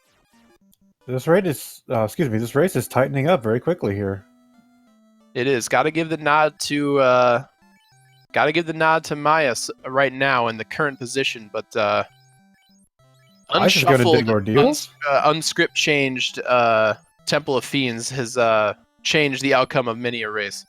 Speaker 2: This race is tightening up very quickly here.
Speaker 1: It is. Got to give the nod to Maya right now in the current position, but
Speaker 2: Ice is going to dig ordeals.
Speaker 1: Unscript changed Temple of Fiends has changed the outcome of many a race.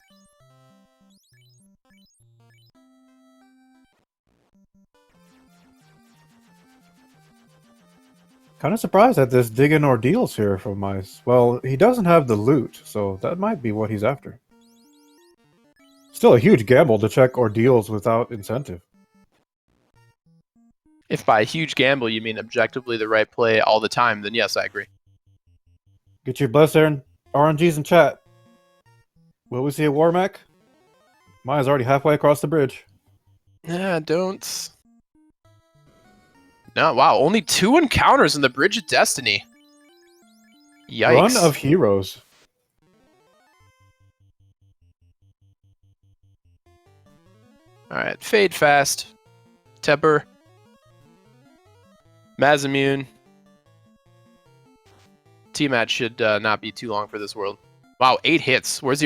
Speaker 2: Kind of surprised at this digging ordeals here from Ice. Well, he doesn't have the loot, so that might be what he's after. Still a huge gamble to check ordeals without incentive.
Speaker 1: If by a huge gamble you mean objectively the right play all the time, then yes, I agree.
Speaker 2: Get your bless Aaron RNGs in chat. Will we see a war mech? Maya's already halfway across the bridge.
Speaker 1: Yeah, don't. No, wow, only 2 encounters in the Bridge of Destiny. Yikes.
Speaker 2: Run of heroes.
Speaker 1: Alright, Fade Fast. Tepper. Masamune. Tiamat should not be too long for this world. Wow, 8 hits. Where's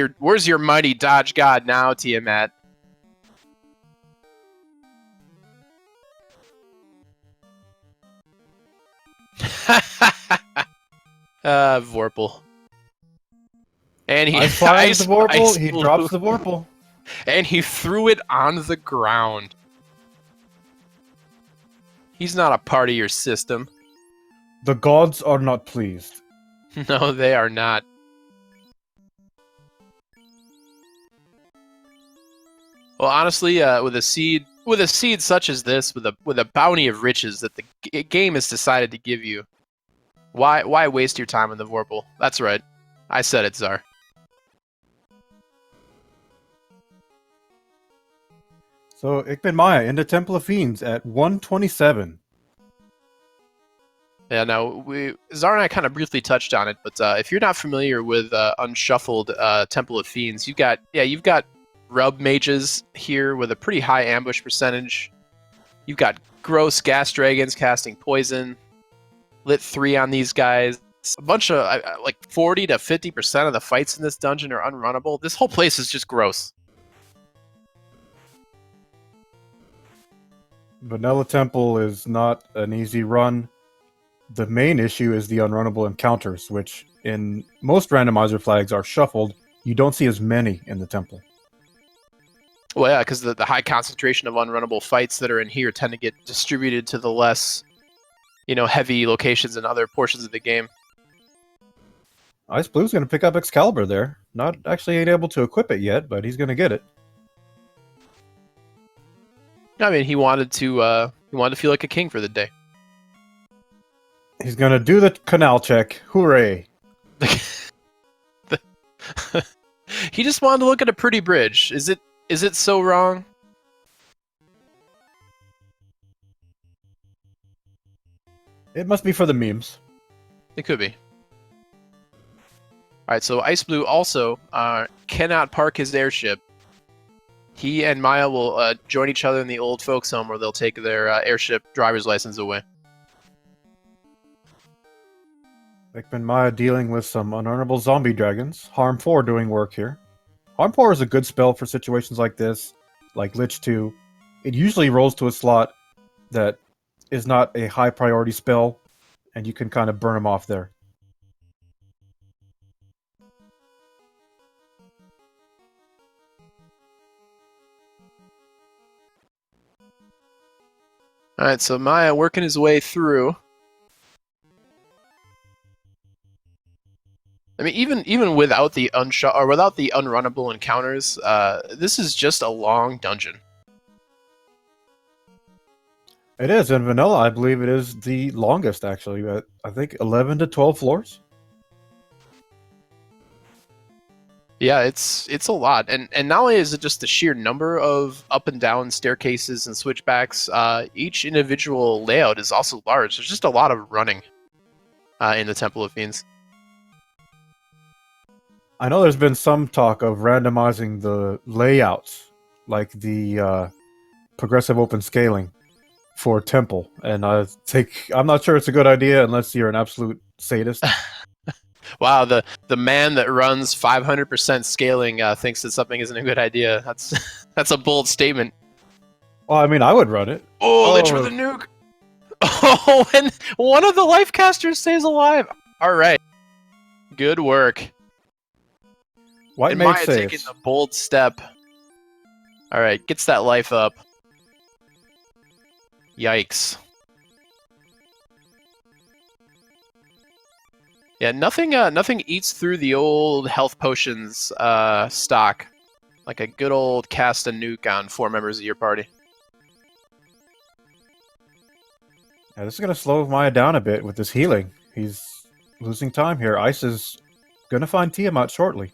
Speaker 1: your mighty dodge god now, Tiamat? Vorpal. And he
Speaker 2: fires the Vorpal, he drops the Vorpal.
Speaker 1: And he threw it on the ground. He's not a part of your system.
Speaker 2: The gods are not pleased.
Speaker 1: No, they are not. Well, honestly, with a seed such as this, with a bounty of riches that the game has decided to give you, why waste your time in the Vorpal? That's right. I said it, Czar.
Speaker 2: So ichbinmiah into Temple of Fiends at 127.
Speaker 1: Yeah, now Czar and I kind of briefly touched on it, but if you're not familiar with unshuffled Temple of Fiends, you've got rub mages here with a pretty high ambush percentage. You've got gross gas dragons casting poison, lit 3 on these guys. A bunch of like 40 to 50% of the fights in this dungeon are unrunnable. This whole place is just gross.
Speaker 2: Vanilla Temple is not an easy run. The main issue is the unrunnable encounters, which in most randomizer flags are shuffled. You don't see as many in the temple.
Speaker 1: Well, yeah, because the high concentration of unrunnable fights that are in here tend to get distributed to the less, heavy locations in other portions of the game.
Speaker 2: iCIceBlue's going to pick up Excalibur there. Not actually able to equip it yet, but he's going to get it.
Speaker 1: I mean, he wanted to feel like a king for the day.
Speaker 2: He's going to do the canal check. Hooray!
Speaker 1: He just wanted to look at a pretty bridge. Is it so wrong?
Speaker 2: It must be for the memes.
Speaker 1: It could be. Alright, so iCIceblue also cannot park his airship. He and Maya will join each other in the old folks' home where they'll take their airship driver's license away.
Speaker 2: ichbinmiah dealing with some unearnable zombie dragons. Harm 4 doing work here. Harm 4 is a good spell for situations like this, like Lich 2. It usually rolls to a slot that is not a high priority spell, and you can kind of burn them off there.
Speaker 1: Alright, so Maya working his way through. I mean, even without the without the unrunnable encounters, this is just a long dungeon.
Speaker 2: It is in vanilla. I believe it is the longest, actually. At, I think 11 to 12 floors.
Speaker 1: Yeah, it's a lot, and not only is it just the sheer number of up and down staircases and switchbacks, each individual layout is also large. There's just a lot of running in the Temple of Fiends.
Speaker 2: I know there's been some talk of randomizing the layouts, like the progressive open scaling for Temple, and I'm not sure it's a good idea unless you're an absolute sadist.
Speaker 1: Wow, the man that runs 500% scaling thinks that something isn't a good idea. That's that's a bold statement.
Speaker 2: Well, I mean, I would run it.
Speaker 1: Oh, Lich with a nuke. Oh, and one of the life casters stays alive. All right, good work.
Speaker 2: White
Speaker 1: And
Speaker 2: Mage
Speaker 1: Maya
Speaker 2: saves.
Speaker 1: taking the bold step. All right, gets that life up. Yikes. Yeah, nothing eats through the old health potions stock like a good old cast a nuke on 4 members of your party.
Speaker 2: Yeah, this is gonna slow Maya down a bit with this healing. He's losing time here. Ice is gonna find Tiamat shortly,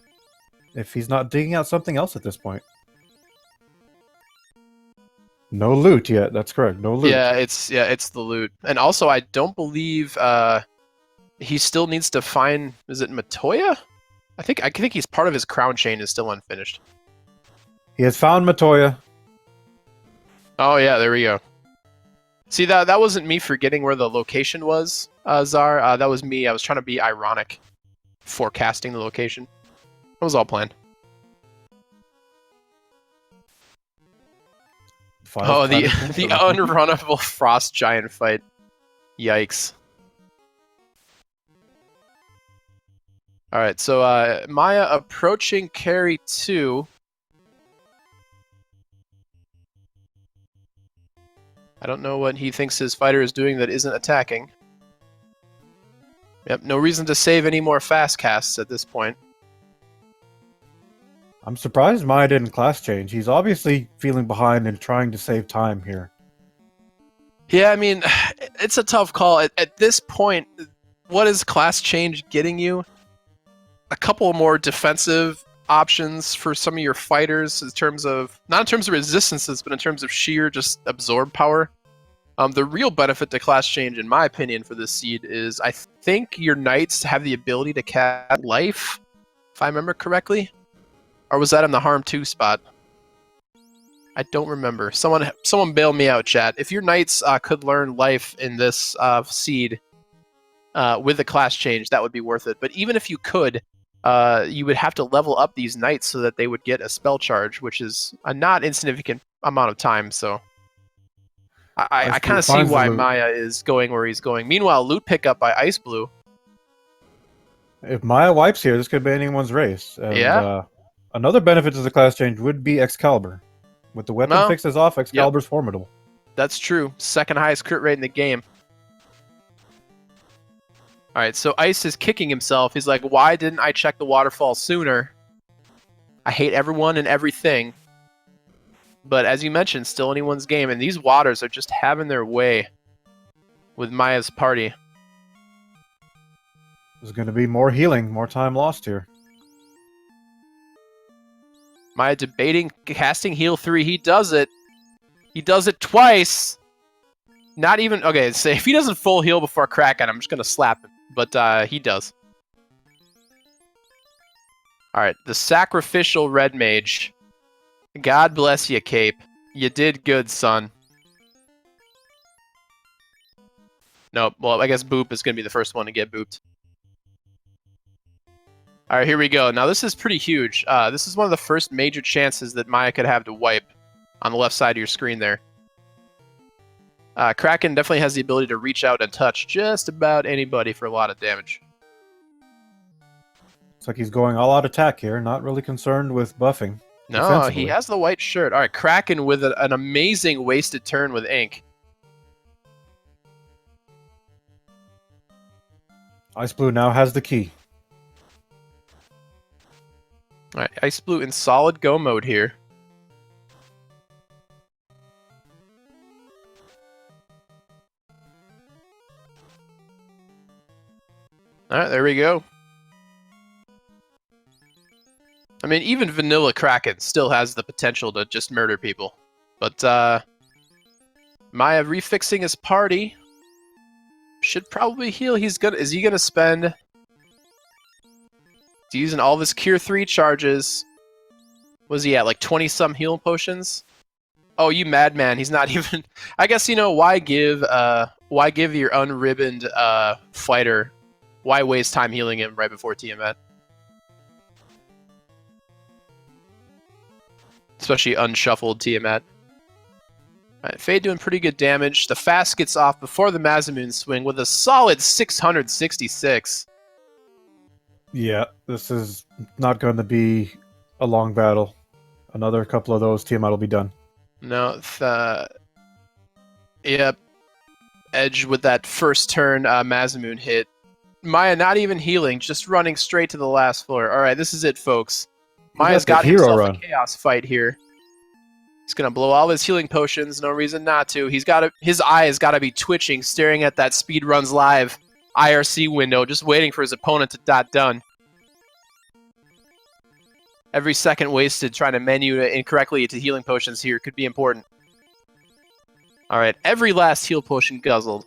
Speaker 2: if he's not digging out something else at this point. No loot yet. That's correct. No loot.
Speaker 1: Yeah, it's the loot. And also, I don't believe he still needs to find. Is it Matoya? I think he's part of his crown chain is still unfinished.
Speaker 2: He has found Matoya.
Speaker 1: Oh yeah, there we go. See that wasn't me forgetting where the location was, Zar. That was me. I was trying to be ironic, forecasting the location. It was all planned. Oh, the unrunnable frost giant fight. Yikes. All right, so Maya approaching carry 2. I don't know what he thinks his fighter is doing that isn't attacking. Yep, no reason to save any more fast casts at this point.
Speaker 2: I'm surprised Maya didn't class change. He's obviously feeling behind and trying to save time here.
Speaker 1: Yeah, I mean, it's a tough call. At this point, what is class change getting you? A couple more defensive options for some of your fighters in terms of, not in terms of resistances, but in terms of sheer just absorb power. The real benefit to class change, in my opinion, for this seed is I think your knights have the ability to cast life, if I remember correctly. Or was that in the harm 2 spot? I don't remember. Someone bail me out, chat. If your knights could learn life in this seed with the class change, that would be worth it. But even if you could, you would have to level up these knights so that they would get a spell charge, which is a not insignificant amount of time. So I kind of see why Maya is going where he's going. Meanwhile, loot pickup by xIceblue.
Speaker 2: If Maya wipes here, this could be anyone's race. And,
Speaker 1: yeah.
Speaker 2: Another benefit to the class change would be Excalibur. With the weapon fixes off, Excalibur's formidable.
Speaker 1: That's true. Second highest crit rate in the game. Alright, so Ice is kicking himself. He's like, why didn't I check the waterfall sooner? I hate everyone and everything. But as you mentioned, still anyone's game. And these waters are just having their way with Maya's party.
Speaker 2: There's going to be more healing, more time lost here.
Speaker 1: Maya debating casting heal 3. He does it. He does it twice. Not even... Okay, so if he doesn't full heal before Kraken, I'm just going to slap him. But he does. Alright, the sacrificial red mage. God bless you, Cape. You did good, son. Nope, well, I guess Boop is going to be the first one to get booped. Alright, here we go. Now, this is pretty huge. This is one of the first major chances that Maya could have to wipe on the left side of your screen there. Kraken definitely has the ability to reach out and touch just about anybody for a lot of damage.
Speaker 2: Looks like he's going all out attack here, not really concerned with buffing.
Speaker 1: No, he has the white shirt. Alright, Kraken with an amazing wasted turn with ink.
Speaker 2: xIceblue now has the key.
Speaker 1: Alright, xIceblue in solid go mode here. All right, there we go. I mean, even vanilla Kraken still has the potential to just murder people. But Maya refixing his party should probably heal. Is he gonna spend? He's using all of his Cure 3 charges. Was he at like 20-some heal potions? Oh, you madman! He's not even. I guess why give your unribboned fighter? Why waste time healing him right before Tiamat? Especially unshuffled Tiamat. Alright, Fade doing pretty good damage. The fast gets off before the Mazamoon swing with a solid 666.
Speaker 2: Yeah, this is not going to be a long battle. Another couple of those, Tiamat will be done.
Speaker 1: No, yep. Edge with that first turn Mazamoon hit. Maya not even healing, just running straight to the last floor. Alright, this is it, folks. Maya's got himself a chaos fight here. He's gonna blow all his healing potions, no reason not to. His eye has gotta be twitching, staring at that Speedruns Live IRC window, just waiting for his opponent to dot done. Every second wasted trying to menu incorrectly to healing potions here could be important. Alright, every last heal potion guzzled.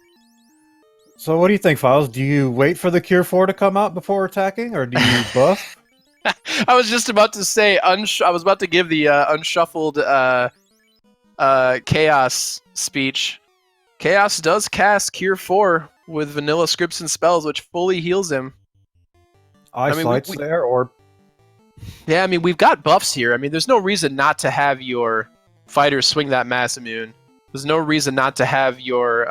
Speaker 2: So what do you think, Files? Do you wait for the Cure 4 to come out before attacking, or do you buff?
Speaker 1: I was just about to say, I was about to give the unshuffled Chaos speech. Chaos does cast Cure 4 with vanilla scripts and spells, which fully heals him.
Speaker 2: Lights there, or...
Speaker 1: Yeah, I mean, we've got buffs here. I mean, there's no reason not to have your fighters swing that Mazamoon. There's no reason not to have your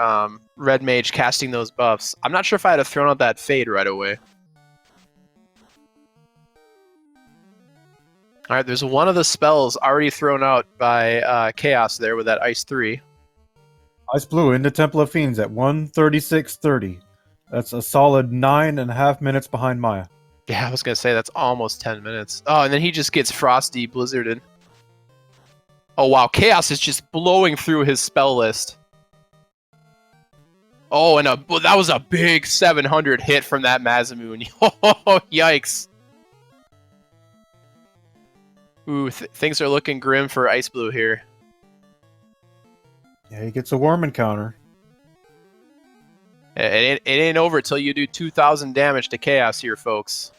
Speaker 1: Red Mage casting those buffs. I'm not sure if I'd have thrown out that Fade right away. Alright, there's one of the spells already thrown out by Chaos there with that Ice 3.
Speaker 2: iCEblue into Temple of Fiends at 1:36:30. That's a solid 9.5 minutes behind Maya.
Speaker 1: Yeah, I was going to say that's almost 10 minutes. Oh, and then he just gets Frosty Blizzarded. Oh, wow. Chaos is just blowing through his spell list. Oh, and that was a big 700 hit from that Mazamoon. Oh, yikes. Ooh, things are looking grim for iCEblue here.
Speaker 2: Yeah, he gets a worm encounter.
Speaker 1: It ain't over till you do 2,000 damage to Chaos here, folks.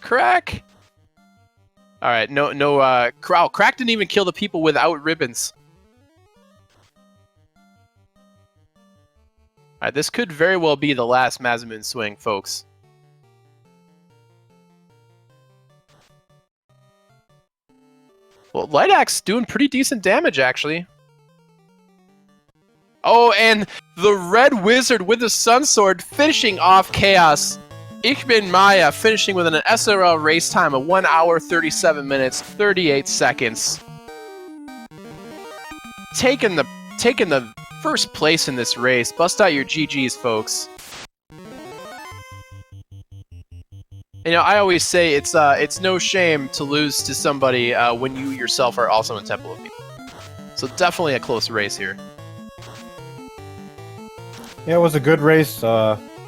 Speaker 1: Crack! Alright, Crack didn't even kill the people without ribbons. Alright, this could very well be the last Mazamoon swing, folks. Well, Light Axe doing pretty decent damage, actually. Oh, and the Red Wizard with the Sun Sword finishing off Chaos. ichbinmiah finishing with an SRL race time of 1 hour, 37 minutes, 38 seconds. Taking the first place in this race. Bust out your GGs, folks. I always say it's no shame to lose to somebody when you yourself are also in Temple of Fiends. So definitely a close race here.
Speaker 2: Yeah, it was a good race.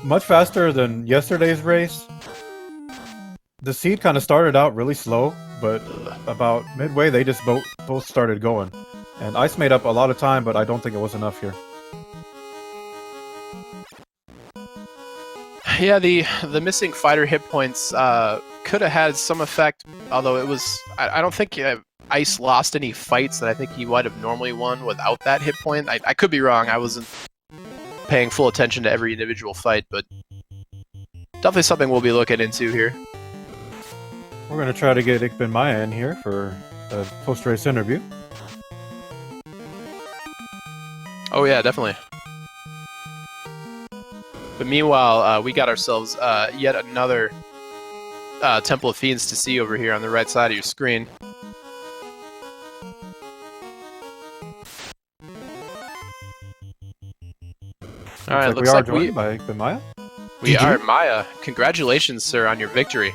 Speaker 2: Much faster than yesterday's race. The seed kind of started out really slow, but about midway they just both started going. And Ice made up a lot of time, but I don't think it was enough here.
Speaker 1: Yeah, the missing fighter hit points could have had some effect, although it was... I don't think Ice lost any fights that I think he might have normally won without that hit point. I could be wrong, I wasn't paying full attention to every individual fight, but definitely something we'll be looking into here.
Speaker 2: We're going to try to get ichbinmiah in here for a post-race interview.
Speaker 1: Oh yeah, definitely. But meanwhile, we got ourselves yet another Temple of Fiends to see over here on the right side of your screen. Alright, looks like we are joined
Speaker 2: by ichbinmiah.
Speaker 1: We are. Maya, congratulations, sir, on your victory.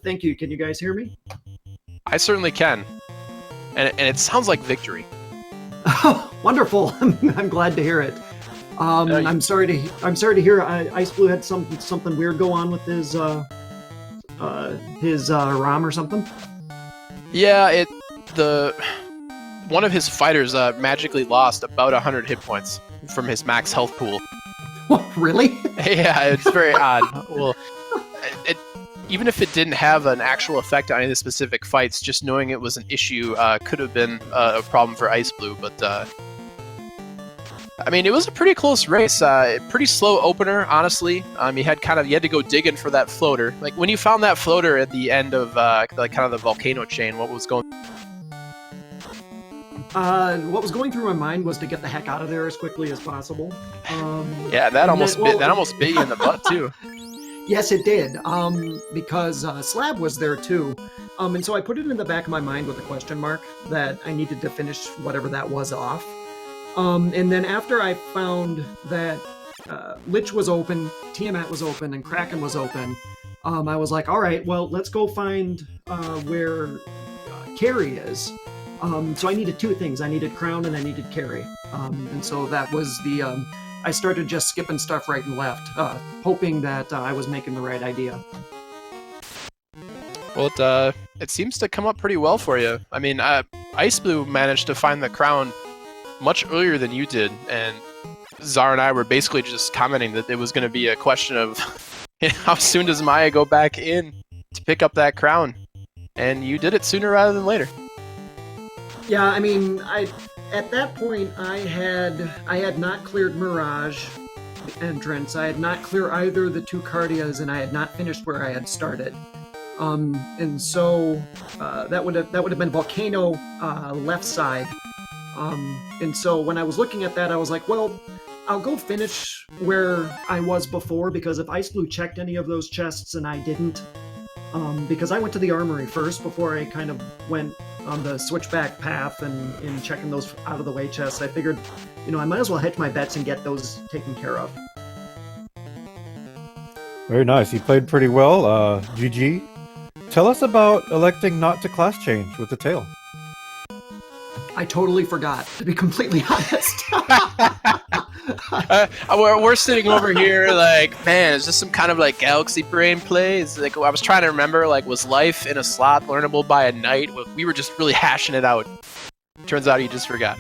Speaker 3: Thank you. Can you guys hear me?
Speaker 1: I certainly can. And it sounds like victory.
Speaker 3: Oh, wonderful. I'm glad to hear it. I'm sorry to hear ichBinmiah had something weird go on with his ROM or something.
Speaker 1: Yeah, one of his fighters magically lost about 100 hit points from his max health pool.
Speaker 3: What, really?
Speaker 1: Yeah, it's very odd. Well, even if it didn't have an actual effect on any of the specific fights, just knowing it was an issue could have been a problem for ichBinmiah. But I mean, it was a pretty close race. Pretty slow opener, honestly. You had to go digging for that floater. Like when you found that floater at the end of the volcano chain, what was going?
Speaker 3: What was going through my mind was to get the heck out of there as quickly as possible.
Speaker 1: Yeah, that almost bit you in the butt too.
Speaker 3: Yes, it did. Because Slab was there too. And so I put it in the back of my mind with a question mark that I needed to finish whatever that was off. And then after I found that Lich was open, Tiamat was open, and Kraken was open, I was like, all right, well, let's go find where Carrie is. So I needed two things. I needed Crown and I needed Carrie. And so that was I started just skipping stuff right and left, hoping that I was making the right idea.
Speaker 1: Well, it seems to come up pretty well for you. I mean, ichBinmiah managed to find the Crown much earlier than you did, and Zara and I were basically just commenting that it was going to be a question of how soon does Maya go back in to pick up that Crown, and you did it sooner rather than later.
Speaker 3: Yeah, I mean, at that point I had not cleared Mirage entrance. I had not cleared either of the two Cardias, and I had not finished where I had started. And so that would have been Volcano left side. And so when I was looking at that, I was like, well, I'll go finish where I was before, because if ichBinmiah checked any of those chests and I didn't, because I went to the armory first before I kind of went on the switchback path and checking those out of the way chests, I figured, I might as well hedge my bets and get those taken care of.
Speaker 2: Very nice. You played pretty well. GG. Tell us about electing not to class change with the tail.
Speaker 3: I totally forgot, to be completely honest.
Speaker 1: We're sitting over here like, man, is this some kind of like galaxy brain play? It's like, I was trying to remember, like, was life in a slot learnable by a night? We were just really hashing it out. Turns out you just forgot.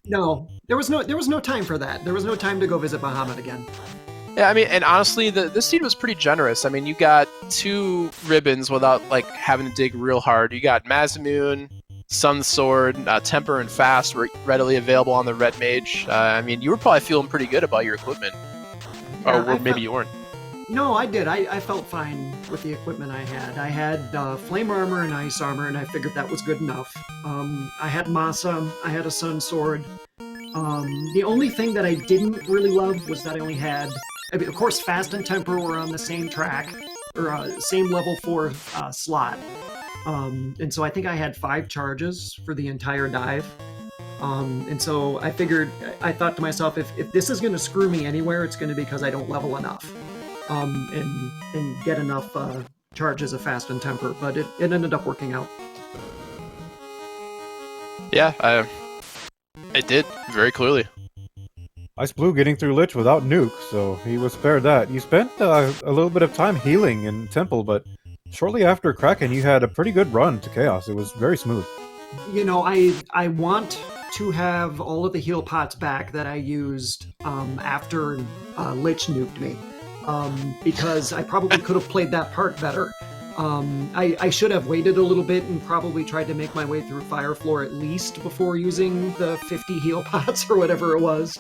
Speaker 3: No, there was no time for that. There was no time to go visit Bahamut again.
Speaker 1: Yeah, I mean, and honestly, this seed was pretty generous. I mean, you got 2 ribbons without like having to dig real hard. You got Masamune, Sun Sword, Temper, and Fast were readily available on the Red Mage. I mean, you were probably feeling pretty good about your equipment. Or maybe you weren't.
Speaker 3: No, I did. I felt fine with the equipment I had. I had Flame Armor and Ice Armor, and I figured that was good enough. I had Masa, I had a Sun Sword. The only thing that I didn't really love was that I only had... I mean, of course, Fast and Temper were on the same track, or same level 4 slot. And so I think I had 5 charges for the entire dive. And so I thought to myself, if this is going to screw me anywhere, it's going to be because I don't level enough and get enough charges of Fast and Temper. But it ended up working out.
Speaker 1: Yeah, it did, very clearly.
Speaker 2: ichBinmiah getting through Lich without nuke, so he was spared that. You spent a little bit of time healing in Temple, but shortly after Kraken, you had a pretty good run to Chaos. It was very smooth.
Speaker 3: I want to have all of the heal pots back that I used after Lich nuked me, because I probably could have played that part better. I should have waited a little bit and probably tried to make my way through Fire Floor at least before using the 50 heal pots or whatever it was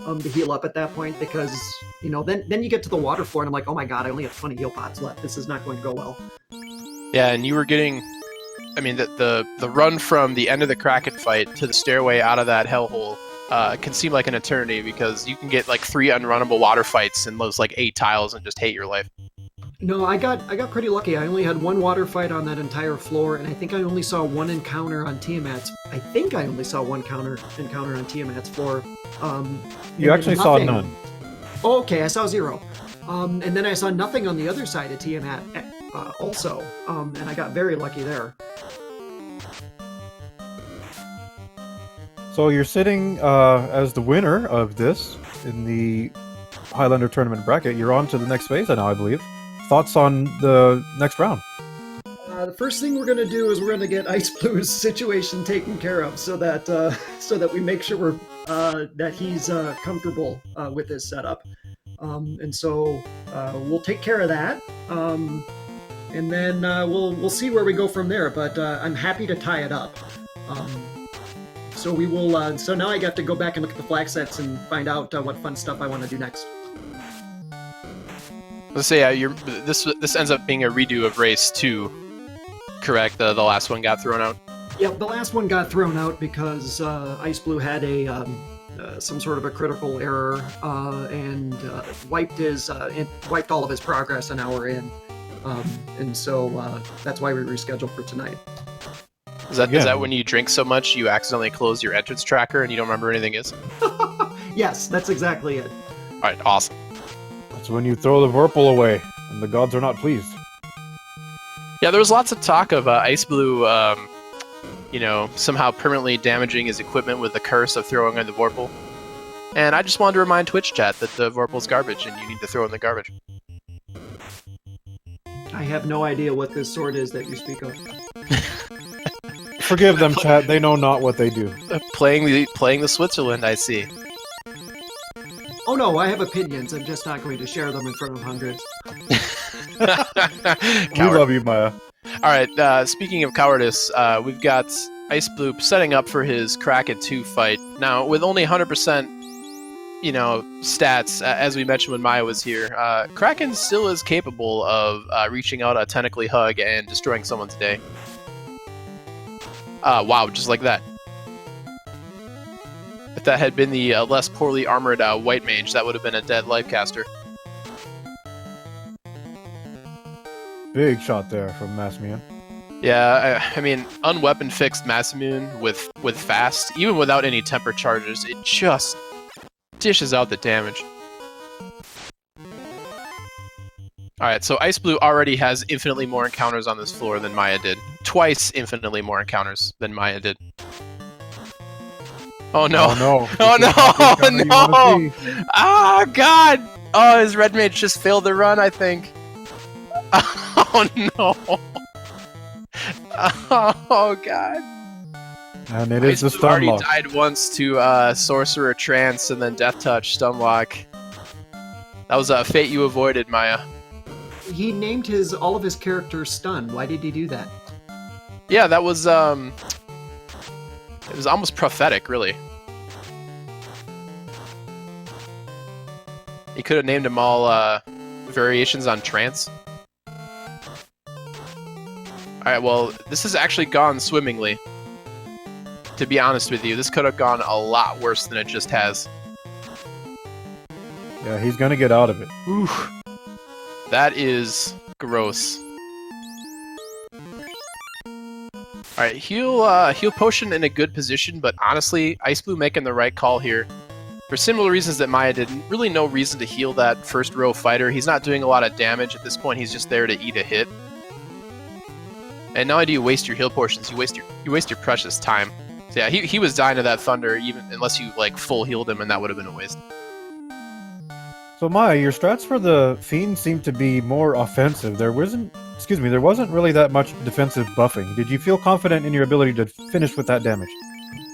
Speaker 3: to heal up at that point, because then you get to the water floor and I'm like, oh my god, I only have 20 heal pots left. This is not going to go well.
Speaker 1: Yeah, and you were getting, I mean, the run from the end of the Kraken fight to the stairway out of that hellhole can seem like an eternity, because you can get like 3 unrunnable water fights in those like 8 tiles and just hate your life.
Speaker 3: No, I got pretty lucky. I only had 1 water fight on that entire floor, and I think I only saw 1 encounter on Tiamat's. I think I only saw 1 encounter on Tiamat's floor.
Speaker 2: You actually saw none.
Speaker 3: Oh, okay, I saw 0. And then I saw nothing on the other side of Tiamat also, and I got very lucky there.
Speaker 2: So you're sitting as the winner of this. in the Highlander Tournament bracket. You're on to the next phase now, I believe. Thoughts on the next round?
Speaker 3: The first thing we're going to do is we're going to get IceBlue's situation taken care of, so that we make sure that he's comfortable with his setup, and so we'll take care of that, and then we'll see where we go from there. But I'm happy to tie it up. So we will. So now I got to go back and look at the flag sets and find out what fun stuff I want to do next.
Speaker 1: Let's say this ends up being a redo of race 2. Correct. The last one got thrown out.
Speaker 3: Yep, the last one got thrown out because IceBlue had some sort of a critical error and wiped all of his progress an hour in, and so that's why we rescheduled for tonight.
Speaker 1: Is that when you drink so much you accidentally close your entrance tracker and you don't remember where anything is?
Speaker 3: Yes, that's exactly it.
Speaker 1: All right, awesome.
Speaker 2: That's when you throw the Vorpal away, and the gods are not pleased.
Speaker 1: Yeah, there was lots of talk of iceblue, somehow permanently damaging his equipment with the curse of throwing in the Vorpal. And I just wanted to remind Twitch chat that the Vorpal's garbage and you need to throw in the garbage.
Speaker 3: I have no idea what this sword is that you speak of.
Speaker 2: Forgive them, chat. They know not what they do.
Speaker 1: Playing the Switzerland, I see.
Speaker 3: Oh no, I have opinions. I'm just not going to share them in front of hundreds.
Speaker 2: We love you, Maya.
Speaker 1: Alright, speaking of cowardice, we've got IceBlue setting up for his Kraken 2 fight. Now, with only 100%, stats, as we mentioned when Maya was here, Kraken still is capable of reaching out a tentacly hug and destroying someone's day. Wow, just like that. If that had been the less poorly armored white mage, that would have been a dead lifecaster.
Speaker 2: Big shot there from Massimian.
Speaker 1: Yeah, I mean, unweapon fixed Massimoon with fast, even without any temper charges, it just dishes out the damage. Alright, so IceBlue already has infinitely more encounters on this floor than Maya did. Twice infinitely more encounters than Maya did. Oh no!
Speaker 2: Oh no!
Speaker 1: Oh no! No! Ah, God! Oh, his red mage just failed the run, I think. Oh no! Oh God!
Speaker 2: And it is the
Speaker 1: IceBlue
Speaker 2: stun
Speaker 1: already
Speaker 2: lock.
Speaker 1: died once to Sorcerer Trance and then Death Touch Stunlock. That was a fate you avoided, Maya.
Speaker 3: He named all of his characters Stun. Why did he do that?
Speaker 1: Yeah, that was it was almost prophetic, really. He could have named them all variations on trance. Alright, well, this has actually gone swimmingly. To be honest with you, this could have gone a lot worse than it just has.
Speaker 2: Yeah, he's gonna get out of it.
Speaker 1: Oof. That is gross. Alright, heal potion in a good position, but honestly, IceBlue making the right call here. For similar reasons that Maya did, really no reason to heal that first row fighter. He's not doing a lot of damage at this point, he's just there to eat a hit. And not only do you waste your heal potions, you waste your precious time. So yeah, he was dying to that thunder, even unless you like full healed him, and that would have been a waste.
Speaker 2: So Maya, your strats for the Fiend seem to be more offensive. There wasn't really that much defensive buffing. Did you feel confident in your ability to finish with that damage?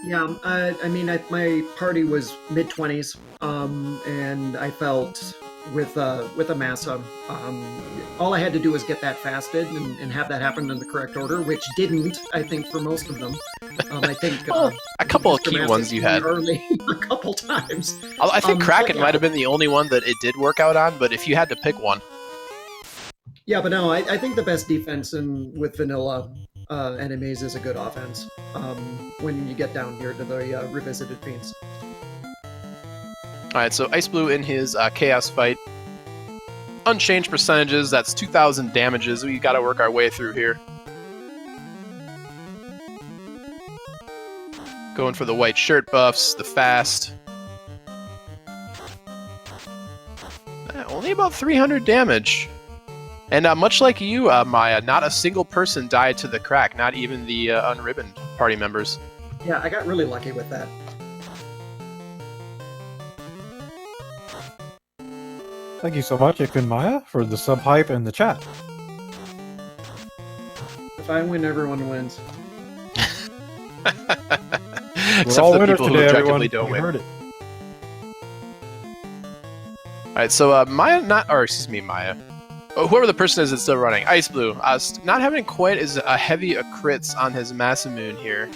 Speaker 3: Yeah, I mean, my party was mid-20s, and I felt with a Massa, all I had to do was get that fasted and have that happen in the correct order, which didn't, I think, for most of them. I think
Speaker 1: well, a couple of key ones you had
Speaker 3: early a couple times.
Speaker 1: I think Kraken might have been the only one that it did work out on, but if you had to pick one.
Speaker 3: Yeah, but no, I think the best defense with vanilla enemies is a good offense when you get down here to the revisited fiends.
Speaker 1: Alright, so IceBlue in his Chaos fight. Unchanged percentages, that's 2,000 damages. We gotta work our way through here. Going for the white shirt buffs, the fast. Only about 300 damage. And much like you, Maya, not a single person died to the crack, not even the unribboned party members.
Speaker 3: Yeah, I got really lucky with that.
Speaker 2: Thank you so much, ichbinmiah, for the sub hype and the chat.
Speaker 3: If I win, everyone wins.
Speaker 1: Except
Speaker 2: all
Speaker 1: for the
Speaker 2: winners
Speaker 1: people who
Speaker 2: today,
Speaker 1: objectively
Speaker 2: everyone.
Speaker 1: don't
Speaker 2: You
Speaker 1: win.
Speaker 2: heard it.
Speaker 1: All right, so Maya, Maya. Whoever the person is that's still running, xIceblue, not having quite as heavy a crits on his Masamune here.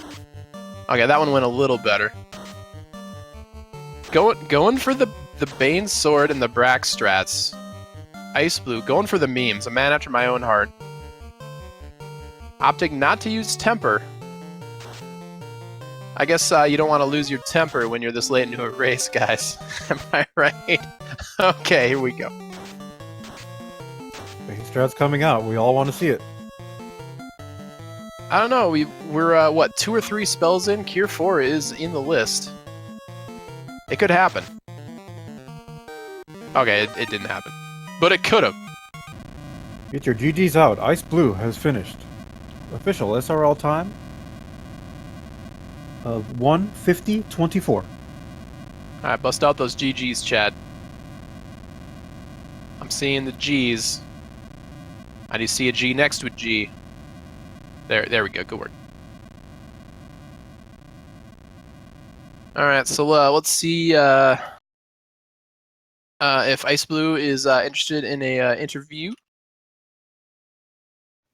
Speaker 1: Okay, that one went a little better. Going for the Bane Sword and the Brack strats. xIceblue, going for the memes, a man after my own heart. Opting not to use temper. I guess you don't want to lose your temper when you're this late into a race, guys. Am I right? Okay, here we go.
Speaker 2: Bane strat's coming out. We all want to see it.
Speaker 1: I don't know. We're what, 2 or 3 spells in? Cure 4 is in the list. It could happen. Okay, it didn't happen, but it could have.
Speaker 2: Get your GGs out. xIceblue has finished. Official SRL time of 1:50:24.
Speaker 1: All right, bust out those GGs, Chad. I'm seeing the G's. I do see a G next to a G. There we go. Good work. All right, so let's see if xIceblue is interested in a interview.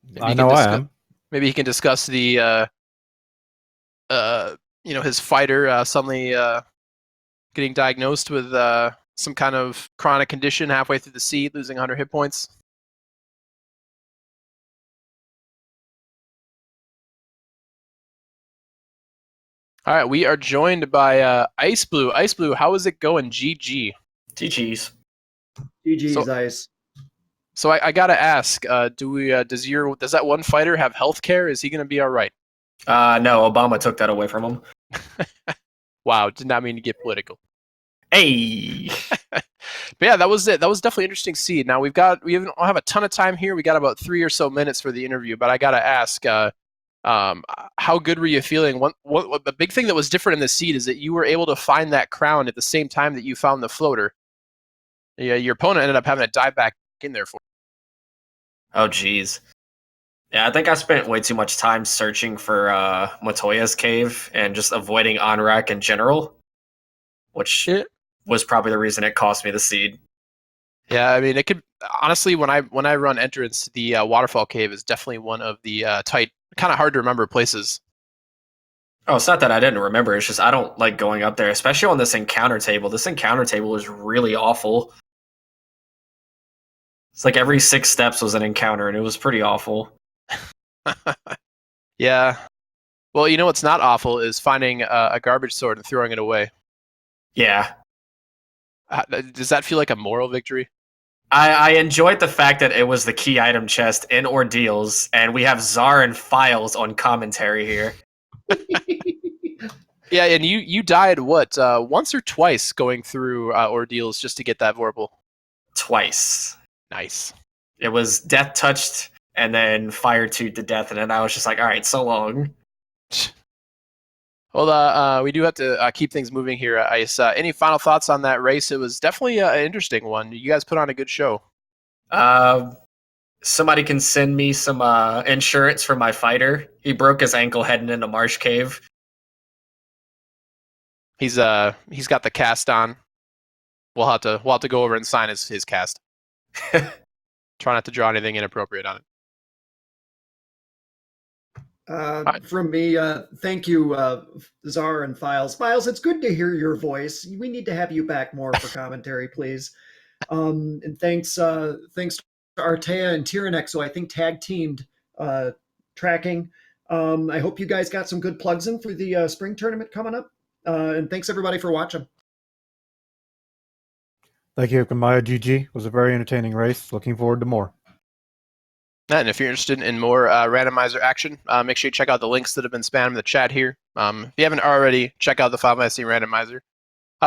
Speaker 1: Maybe
Speaker 2: I
Speaker 1: he
Speaker 2: know
Speaker 1: can
Speaker 2: I am.
Speaker 1: Maybe he can discuss the his fighter suddenly getting diagnosed with some kind of chronic condition halfway through the seed, losing 100 hit points. All right, we are joined by xIceblue. xIceblue, how is it going? GG.
Speaker 4: GG's.
Speaker 3: GG's Ice.
Speaker 1: So I gotta ask, does that one fighter have health care? Is he gonna be all right?
Speaker 4: No, Obama took that away from him.
Speaker 1: Wow, did not mean to get political.
Speaker 4: Hey!
Speaker 1: But yeah, that was it. That was definitely an interesting seed. Now we don't have a ton of time here. We got about 3 or so minutes for the interview, but I gotta ask, how good were you feeling? What the big thing that was different in this seed is that you were able to find that crown at the same time that you found the floater. Yeah, your opponent ended up having to dive back in there for.
Speaker 4: Oh, jeez. Yeah, I think I spent way too much time searching for Matoya's cave and just avoiding Onrak in general, which was probably the reason it cost me the seed.
Speaker 1: Yeah, I mean, it could honestly when I run entrance, the waterfall cave is definitely one of the tight, kind of hard to remember places.
Speaker 4: Oh, it's not that I didn't remember. It's just I don't like going up there, especially on this encounter table. This encounter table is really awful. It's like every 6 steps was an encounter, and it was pretty awful.
Speaker 1: Yeah. Well, you know what's not awful is finding a garbage sword and throwing it away.
Speaker 4: Yeah.
Speaker 1: Does that feel like a moral victory?
Speaker 4: I enjoyed the fact that it was the key item chest in Ordeals, and we have Czar and Files on commentary here.
Speaker 1: Yeah, and you died, what, once or twice going through Ordeals just to get that Vorpal?
Speaker 4: Twice.
Speaker 1: Nice.
Speaker 4: It was Death Touched and then Fire Tooth to death, and then I was just like, all right, so long.
Speaker 1: Well, we do have to keep things moving here, Ice. Any final thoughts on that race? It was definitely an interesting one. You guys put on a good show.
Speaker 4: Somebody can send me some insurance for my fighter. He broke his ankle heading into Marsh Cave.
Speaker 1: He's got the cast on. We'll have to go over and sign his cast. Try not to draw anything inappropriate on it.
Speaker 3: From me, thank you, Czar and Files. Files, it's good to hear your voice. We need to have you back more for commentary, please. And thanks to Artea and Tyrannex, who I think tag teamed tracking. I hope you guys got some good plugs in for the spring tournament coming up. And thanks everybody for watching.
Speaker 2: Thank you, ichbinmiah. GG. It was a very entertaining race. Looking forward to more.
Speaker 1: And if you're interested in more randomizer action, make sure you check out the links that have been spammed in the chat here. If you haven't already, check out the 5SC randomizer.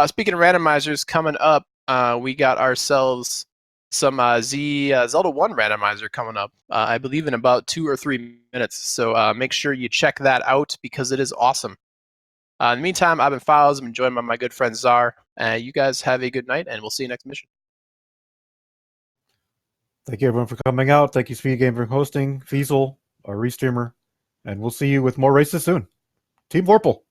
Speaker 1: Speaking of randomizers, coming up, we got ourselves some Zelda 1 randomizer coming up, I believe in about 2 or 3 minutes. So make sure you check that out because it is awesome. In the meantime, I've been Files. I'm joined by my good friend Czar. You guys have a good night, and we'll see you next mission.
Speaker 2: Thank you everyone for coming out. Thank you Speed Game for hosting, Feasel, our restreamer, and we'll see you with more races soon. Team Vorpal.